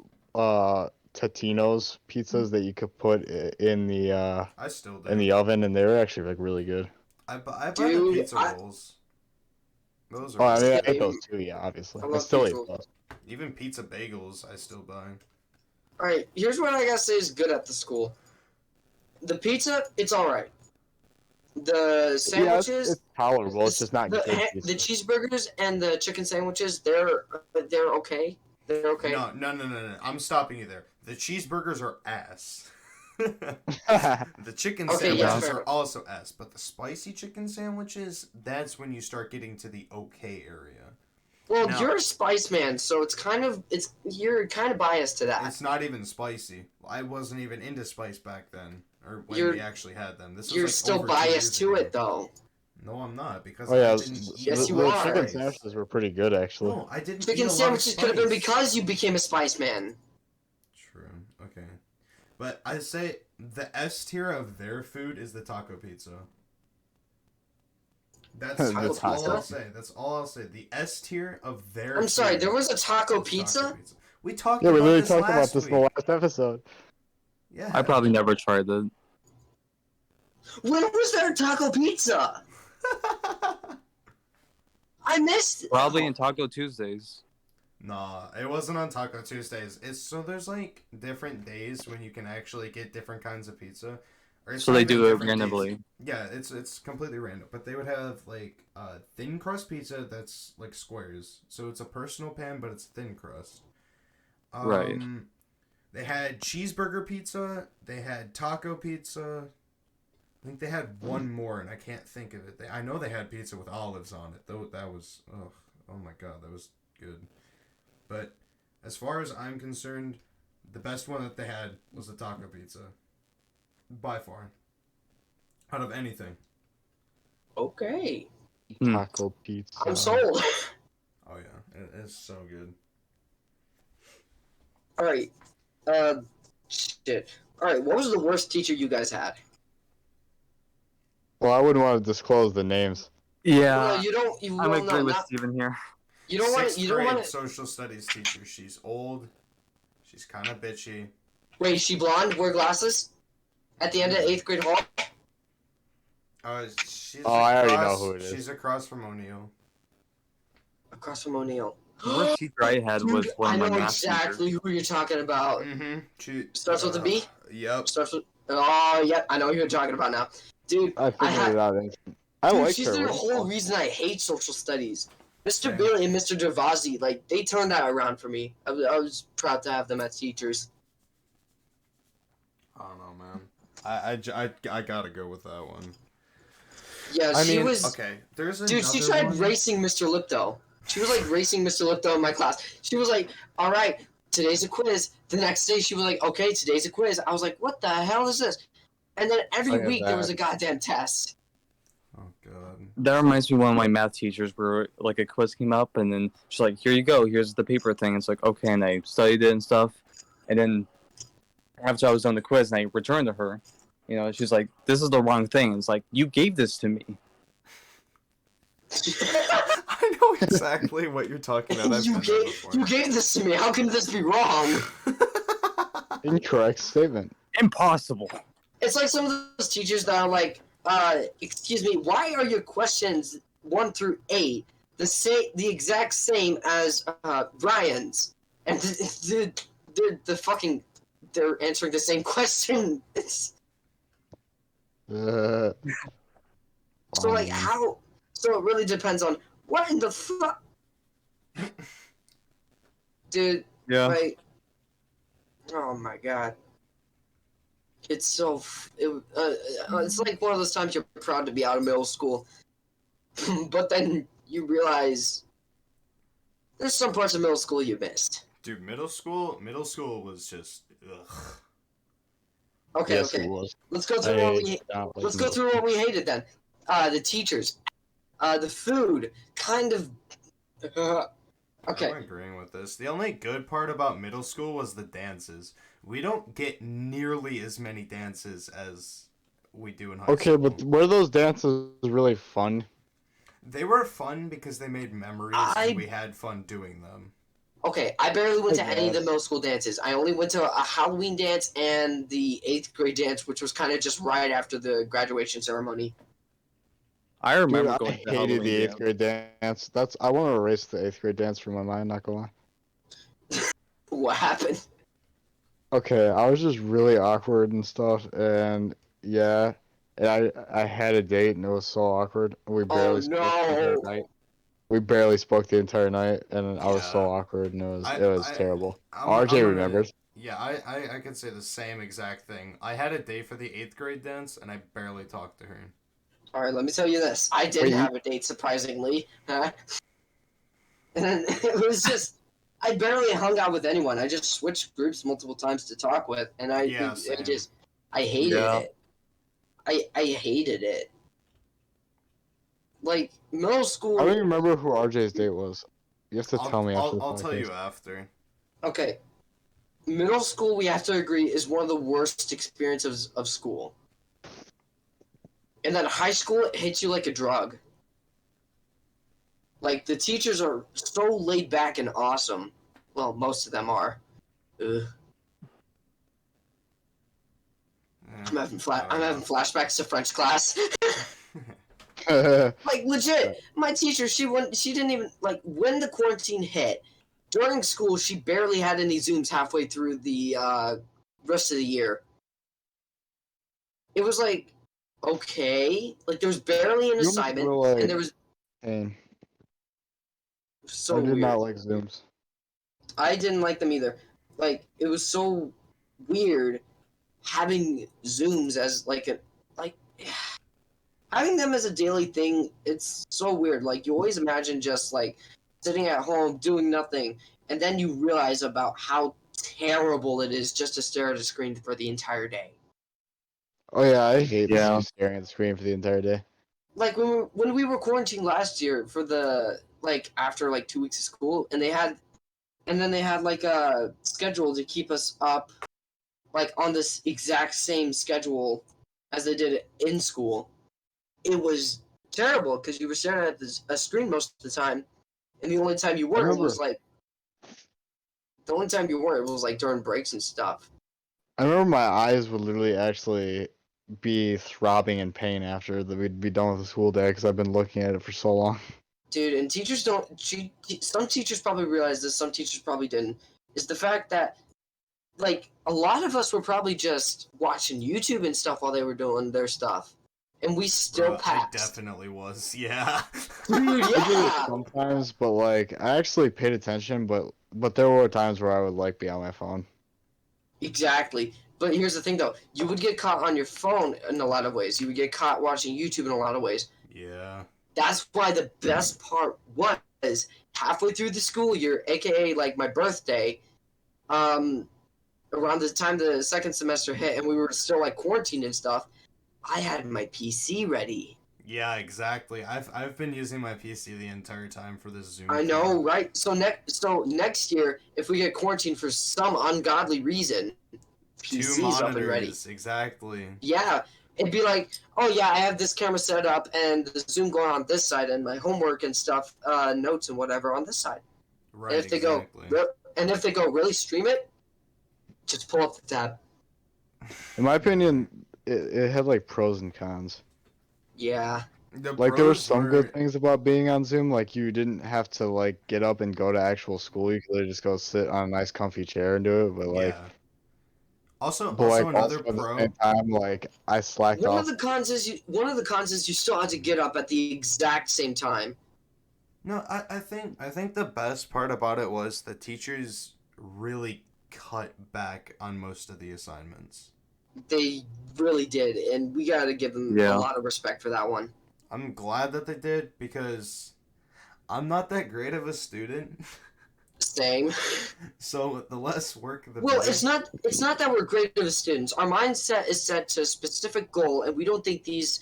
Totino's pizzas that you could put in the I still do. in the oven, and they were actually like really good. I buy the Dude, pizza rolls. Those are Oh, I mean, I Same. ate those too. Yeah, obviously. I I love still pizza eat those. even pizza bagels. I still buy. All right, here's what I gotta say is good at the school. The pizza, it's all right. The Yeah, sandwiches, it's tolerable. It's just not good. the cheeseburgers and the chicken sandwiches, they're okay. They're okay. No. I'm stopping you there. The cheeseburgers are ass. pizza. The chicken Okay, yeah, sandwiches fair. are also ass, but the spicy chicken sandwiches, that's when you start getting to the okay area. Well, No. you're a spice man, so you're kind of biased to that. It's not even spicy. I wasn't even into spice back then, or when You're- we actually had them. This was You're like still over 2 biased years to ago. it, though. No, I'm not because Oh yeah, I didn't eat Yes, a you the lot of are. chicken spice. sandwiches were pretty good actually. No, I didn't. eat Chicken a lot of sandwiches could have been spice. because you became a spice man. True. Okay. But I say the S tier of their food is the taco pizza. That's The all taco. I'll say. That's all I'll say. The S tier of their I'm sorry, food there was a taco is pizza? We talked Yeah, we about literally this talked about last this in the week. last episode. Yeah. I probably never tried that. When was there a taco pizza? I missed it. Probably in Taco Tuesdays. Nah, it wasn't on Taco Tuesdays. There's like different days when you can actually get different kinds of pizza. Or it's So not they even do it different days. randomly. Yeah, it's completely random. But they would have like thin crust pizza that's like squares. So it's a personal pan, but it's thin crust. Right. They had cheeseburger pizza. They had taco pizza. I think they had one more, and I can't think of it. I know they had pizza with olives on it. Though that was oh my god, that was good. But as far as I'm concerned, the best one that they had was the taco pizza. By far. Out of anything. Okay. Hmm. Taco pizza. I'm sold. Oh yeah, it's so good. Alright. Shit. Alright, what was the worst teacher you guys had? Well, I wouldn't want to disclose the names. Yeah, No, you don't. You I'm well, agree no, with not, Steven here. you don't want Sixth to. You don't grade want to. social studies teacher. She's old. She's kind of bitchy. Wait, is she blonde? Wear glasses? At the end of 8th grade hall? She's I already across- know who it is. She's across from O'Neill. Across from O'Neill. The worst teacher I had was Dude, one I of my know math exactly who you're talking about. Mm-hmm. She Starts with a B? Yep. Starts with. Oh, yep, I know who you're talking about now. Dude, I figured had- it out. I dude, like she's her. the What do you whole call it? reason I hate social studies. Mr. Same. Bailey and Mr. Gervasi, like, they turned that around for me. I was proud to have them as teachers. I don't know, man. I gotta go with that one. Yeah, I she mean, was. okay. There's Dude, she another tried one. racing Mr. Lipto. She was like racing Mr. Lipto in my class. She was like, all right, today's a quiz. The next day she was like, okay, today's a quiz. I was like, what the hell is this? And then every I get week there that. was a goddamn test. Oh god. That reminds me of one of my math teachers where like a quiz came up and then she's like, here you go, here's the paper thing. It's like, okay, and I studied it and stuff. And then after I was done the quiz and I returned to her, you know, she's like, this is the wrong thing. It's like, you gave this to me. I know exactly what you're talking about. I've you been there before. gave this to me. How can this be wrong? Incorrect statement. Impossible. It's like some of those teachers that are like, excuse me, why are your questions 1 through 8 the exact same as Ryan's? And they're answering the same question. Uh, So like how? So it really depends on what in the fuck, dude. Yeah. Like, oh my god, it's so it's like one of those times you're proud to be out of middle school, but then you realize there's some parts of middle school you missed. Dude, middle school was just ugh. Okay, yes, okay. it was. Let's go through what we let's go through what we hated then. The teachers, the food, kind of. Okay. I'm agreeing with this. The only good part about middle school was the dances. We don't get nearly as many dances as we do in high school. Okay, but were those dances really fun? They were fun because they made memories and we had fun doing them. Okay, I barely went to any of the guess. middle school dances. I only went to a Halloween dance and the 8th grade dance, which was kind of just right after the graduation ceremony. I Dude, remember I going to the hated Halloween the 8th dance. grade dance. I want to erase the 8th grade dance from my mind, not gonna lie. What happened? Okay, I was just really awkward and stuff, and yeah, and I had a date and it was so awkward. We barely spoke the entire no. night. We barely spoke the entire night, and I was so Yeah. awkward, and I, it was I, terrible. I'm RJ gonna, remembers. yeah, I can say the same exact thing. I had a date for the 8th grade dance, and I barely talked to her. All right, let me tell you this. I did Wait, have a date, surprisingly. Huh? And then it was just, I barely hung out with anyone. I just switched groups multiple times to talk with, and I Yeah, same. I hated Yeah. it. I hated it. Like, middle school. I don't even remember who RJ's date was. You have to tell me after the I'll tell podcast. you after. Okay. Middle school, we have to agree, is one of the worst experiences of school. And then high school, it hits you like a drug. Like, the teachers are so laid back and awesome. Well, most of them are. Ugh. I'm having flashbacks to French class. Like, legit, my teacher, she didn't even, like, when the quarantine hit, during school, she barely had any Zooms halfway through the rest of the year. It was like, okay, like, there was barely an You almost assignment, were like, and there was Dang, so I did weird. not like Zooms. I didn't like them either. Like, it was so weird having Zooms as, like, having them as a daily thing. It's so weird. Like, you always imagine just, like, sitting at home doing nothing, and then you realize about how terrible it is just to stare at a screen for the entire day. Oh yeah, I hate Yeah. staring at the screen for the entire day. Like, when we were quarantined last year for the, like, after, like, 2 weeks of school, and then they had, like, a schedule to keep us up, like, on this exact same schedule as they did in school. It was terrible, because you were staring at a screen most of the time, and the only time you weren't was, like, during breaks and stuff. I remember my eyes would literally actually be throbbing in pain after we'd be done with the school day because I've been looking at it for so long. Dude, and teachers don't. Some teachers probably realized this. Some teachers probably didn't. Is the fact that, like, a lot of us were probably just watching YouTube and stuff while they were doing their stuff, and we still Bro, passed. I definitely was. Yeah. Dude, I did it yeah. sometimes, but like I actually paid attention, but there were times where I would like be on my phone. Exactly. But here's the thing, though. You would get caught on your phone in a lot of ways. You would get caught watching YouTube in a lot of ways. Yeah. That's why the best part was halfway through the school year, aka like my birthday, around the time the second semester hit and we were still like quarantined and stuff, I had my PC ready. Yeah, exactly. I've been using my PC the entire time for this Zoom. I know, call. right? So next year, if we get quarantined for some ungodly reason, 2 PC's up and ready. monitors, exactly. Yeah, it'd be like, oh yeah, I have this camera set up and the Zoom going on this side and my homework and stuff, notes and whatever on this side. Right. And if they exactly. go really stream it, just pull up the tab. In my opinion, it had like pros and cons. Yeah. Like there were pros some good things about being on Zoom, like you didn't have to like get up and go to actual school. You could just go sit on a nice comfy chair and do it. But like, Yeah. Also, but like another also at the pro. same time, like I slacked One off. of the cons is you still have to get up at the exact same time. No, I think the best part about it was the teachers really cut back on most of the assignments. They really did, and we gotta give them a Yeah. lot of respect for that one. I'm glad that they did because I'm not that great of a student. Same. So the less work the Well, better. it's not that we're great as students. Our mindset is set to a specific goal, and we don't think this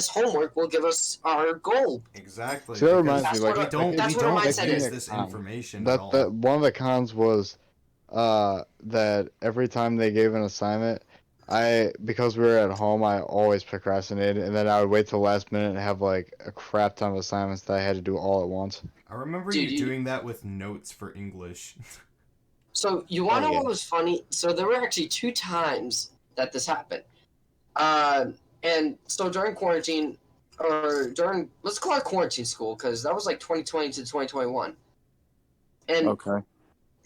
homework will give us our goal. Exactly. See, that because reminds me, like, we don't that's what our we mindset don't is. use this information at That all. one of the cons was that every time they gave an assignment, because we were at home, I always procrastinated, and then I would wait till the last minute and have like a crap ton of assignments that I had to do all at once. I remember Dude, you doing that with notes for English. So you want to Oh, know yeah. what was funny? So there were actually 2 times that this happened. And so during quarantine, or during, let's call it quarantine school, because that was like 2020 to 2021. And Okay.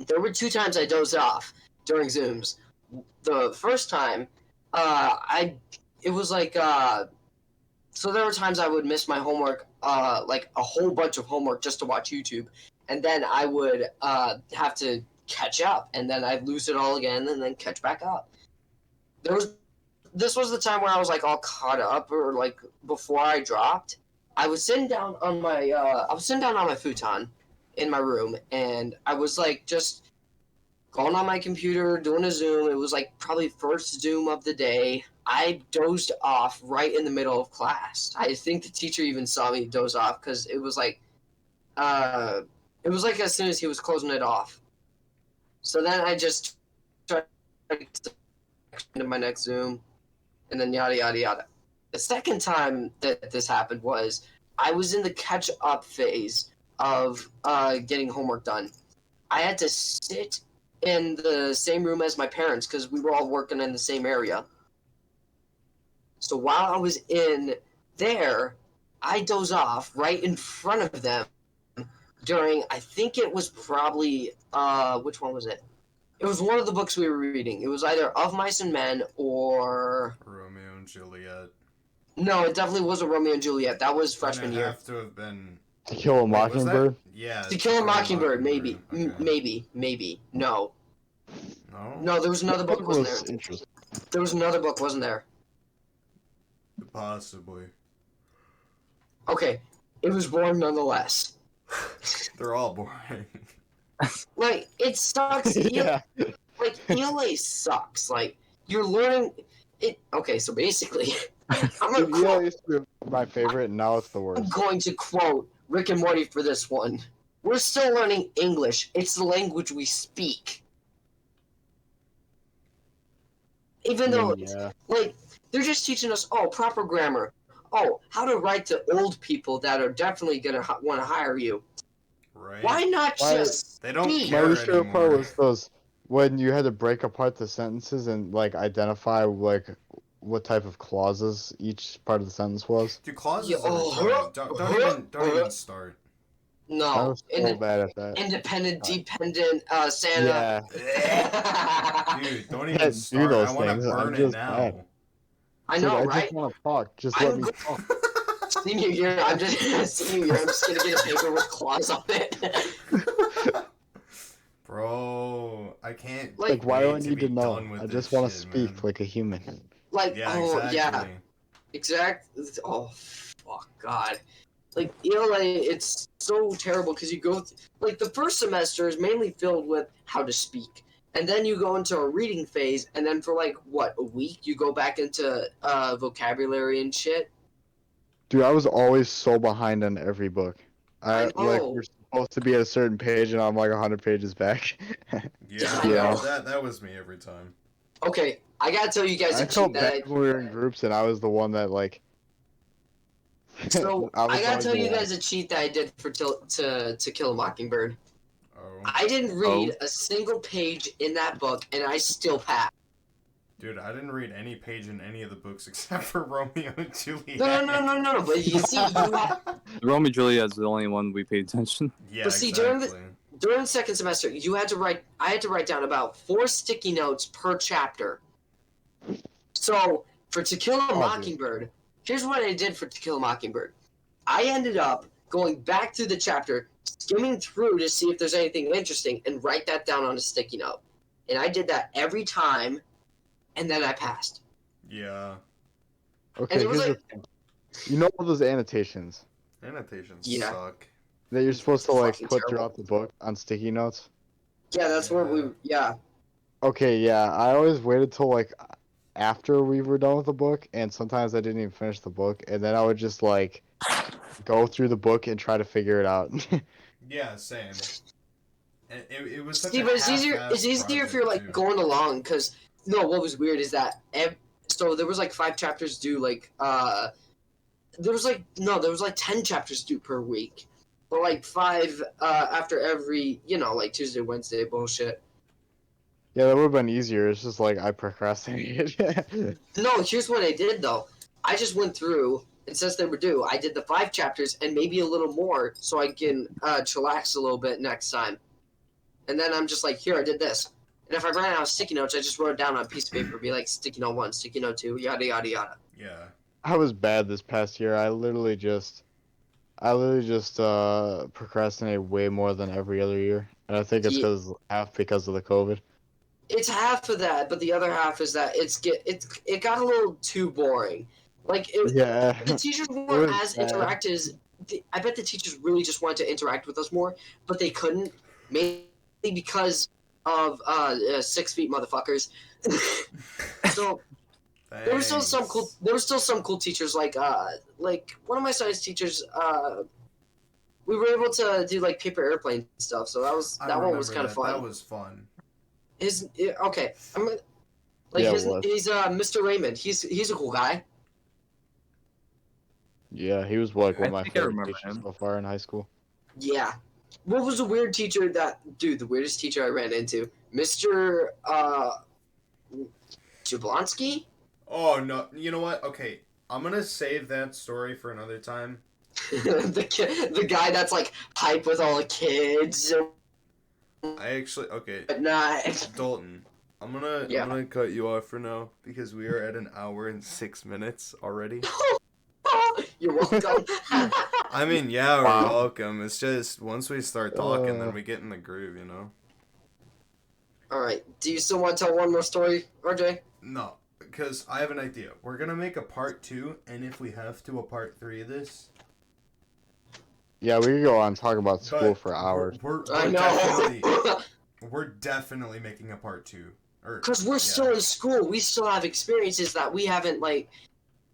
there were 2 times I dozed off during Zooms. The first time, it was like, so there were times I would miss my homework, like a whole bunch of homework just to watch YouTube, and then I would have to catch up, and then I'd lose it all again, and then catch back up. This was the time where I was like all caught up, or like before I dropped. I was sitting down on my futon in my room, and I was like just going on my computer doing a Zoom. It was like probably first Zoom of the day. I dozed off right in the middle of class. I think the teacher even saw me doze off because it was like as soon as he was closing it off. So then I just tried to get into my next Zoom, and then yada yada yada. The second time that this happened was I was in the catch up phase of getting homework done. I had to sit in the same room as my parents because we were all working in the same area. So while I was in there, I doze off right in front of them during, I think it was probably, which one was it? It was one of the books we were reading. It was either Of Mice and Men or... Romeo and Juliet. No, it definitely wasn't Romeo and Juliet. That was Then freshman it year. have to have been. To Kill a Wait, was that- Mockingbird. Yeah. To Kill a Mockingbird, maybe. Okay. Maybe. No. No. No, there was another book, That wasn't was there? interesting. There was another book, wasn't there? Possibly. Okay. It was boring nonetheless. They're all boring. Like, it sucks. Yeah. Like, ELA sucks. Like, you're learning it. Okay, so basically, I'm Dude, gonna ELA quote, used to be my favorite, and now it's the I'm worst. going to quote Rick and Morty for this one. We're still learning English. It's the language we speak. Even though, Yeah. like, they're just teaching us, proper grammar. Oh, how to write to old people that are definitely gonna want to hire you. Right? Why not Why- just They don't speak? My care least favorite part anymore. was those when you had to break apart the sentences and like identify like what type of clauses each part of the sentence was. Dude, clauses Yeah, are retarded. Don't even start. I No. was so bad at that. Independent, dependent, Santa. Yeah. Dude, don't Can't even do start. those I want to things. I'm burn it just now. bad. I Dude, know, I right? just want to talk. Just I'm let me go- talk. Senior year, I'm just gonna get a paper with claws on it. Bro, I can't. Like, Why do I wait need be to know? done with I this just want to shit, speak man. like a human. like, Yeah, oh exactly. yeah, exact. Oh, fuck, God. Like ELA, it's so terrible because you go like the first semester is mainly filled with how to speak, and then you go into a reading phase, and then for like what, a week you go back into vocabulary and shit. Dude, I was always so behind on every book. I Like know. we're supposed to be at a certain page, and I'm like 100 pages back. Yeah, I know. that was me every time. Okay, I gotta tell you guys I a felt cheat that bad when we were in groups, and I was the one that like. So I was I gotta always tell the you one. guys a cheat that I did for to Kill a Mockingbird. Oh, I didn't read a single page in that book, and I still passed. dude, I didn't read any page in any of the books except for Romeo and Juliet. No. But you see, Romeo and Juliet is the only one we paid attention. Yeah, But see, exactly. during the second semester, I had to write down about 4 sticky notes per chapter. So for To Kill a dude. Mockingbird, here's what I did for To Kill a Mockingbird. I ended up going back through the chapter, skimming through to see if there's anything interesting, and write that down on a sticky note. And I did that every time, and then I passed. Yeah. Okay, it was here's like- the thing. You know all those annotations Annotations Yeah. suck. that you're supposed to like Fucking put terrible. throughout the book on sticky notes? Yeah, that's where we. Yeah. Okay, yeah. I always waited till like after we were done with the book, and sometimes I didn't even finish the book, and then I would just like go through the book and try to figure it out. Yeah, same. And it was such See, a but it's easier. half-assed It's easier if you're like project, too. going along, because No, what was weird is that so there was like 5 chapters due like there was like 10 chapters due per week, but like 5 after every like Tuesday, Wednesday bullshit. Yeah, that would have been easier. It's just like I procrastinated. No, here's what I did though. I just went through, and since they were due, I did the 5 chapters and maybe a little more so I can chillax a little bit next time. And then I'm just like, here, I did this. And if I ran out of sticky notes, I just wrote it down on a piece of paper, be like sticky note 1, sticky note 2, yada yada yada. Yeah. I was bad this past year. I literally just procrastinate way more than every other year, and I think it's because of the COVID. It's half of that, but the other half is that it got a little too boring. Like Yeah. the teachers was weren't as bad. interactive as I bet the teachers really just wanted to interact with us more, but they couldn't, mainly because of 6 feet motherfuckers. So there were still some cool teachers like one of my science teachers. We were able to do like paper airplane stuff, so that one was kind of fun. That was fun. Okay, Yeah, it was. he's Mr. Raymond. He's a cool guy. Yeah, he was like one of I my think I favorite remember teachers him. so far in high school. Yeah. What was the weird teacher the weirdest teacher I ran into? Mr. Jablonski? Oh no! You know what? Okay, I'm gonna save that story for another time. the guy that's like hype with all the kids Okay, at night. Dalton. I'm gonna cut you off for now because we are at an hour and 6 minutes already. You're welcome. I mean, yeah, we're Wow. welcome. It's just once we start talking, then we get in the groove, you know. All right. Do you still want to tell one more story, RJ? No, because I have an idea. We're gonna make a part 2, and if we have to, a part 3 of this. Yeah, we could go on and talk about school But for hours. We're definitely making a part 2. Because we're still in school. We still have experiences that we haven't like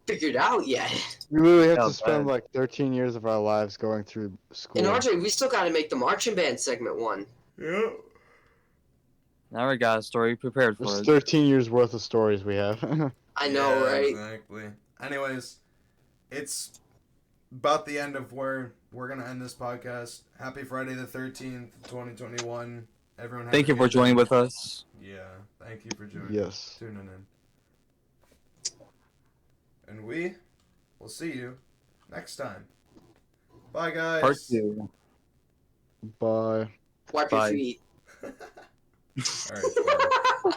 figured out yet. We literally have Yeah, to spend but- like 13 years of our lives going through school. And RJ, we still got to make the marching band segment 1. Yeah. Now we got a story prepared for There's it. 13 years worth of stories we have. I know, Yeah, right? Exactly. Anyways, it's about the end of where we're gonna end this podcast. Happy Friday the 13th, 2021. Everyone, have Thank a you for good joining day. with us. Yeah, thank you for joining. Yes. Tuning in. And we will see you next time. Bye, guys. Part 2. Bye. Wipe your Bye. feet. All right. Bye.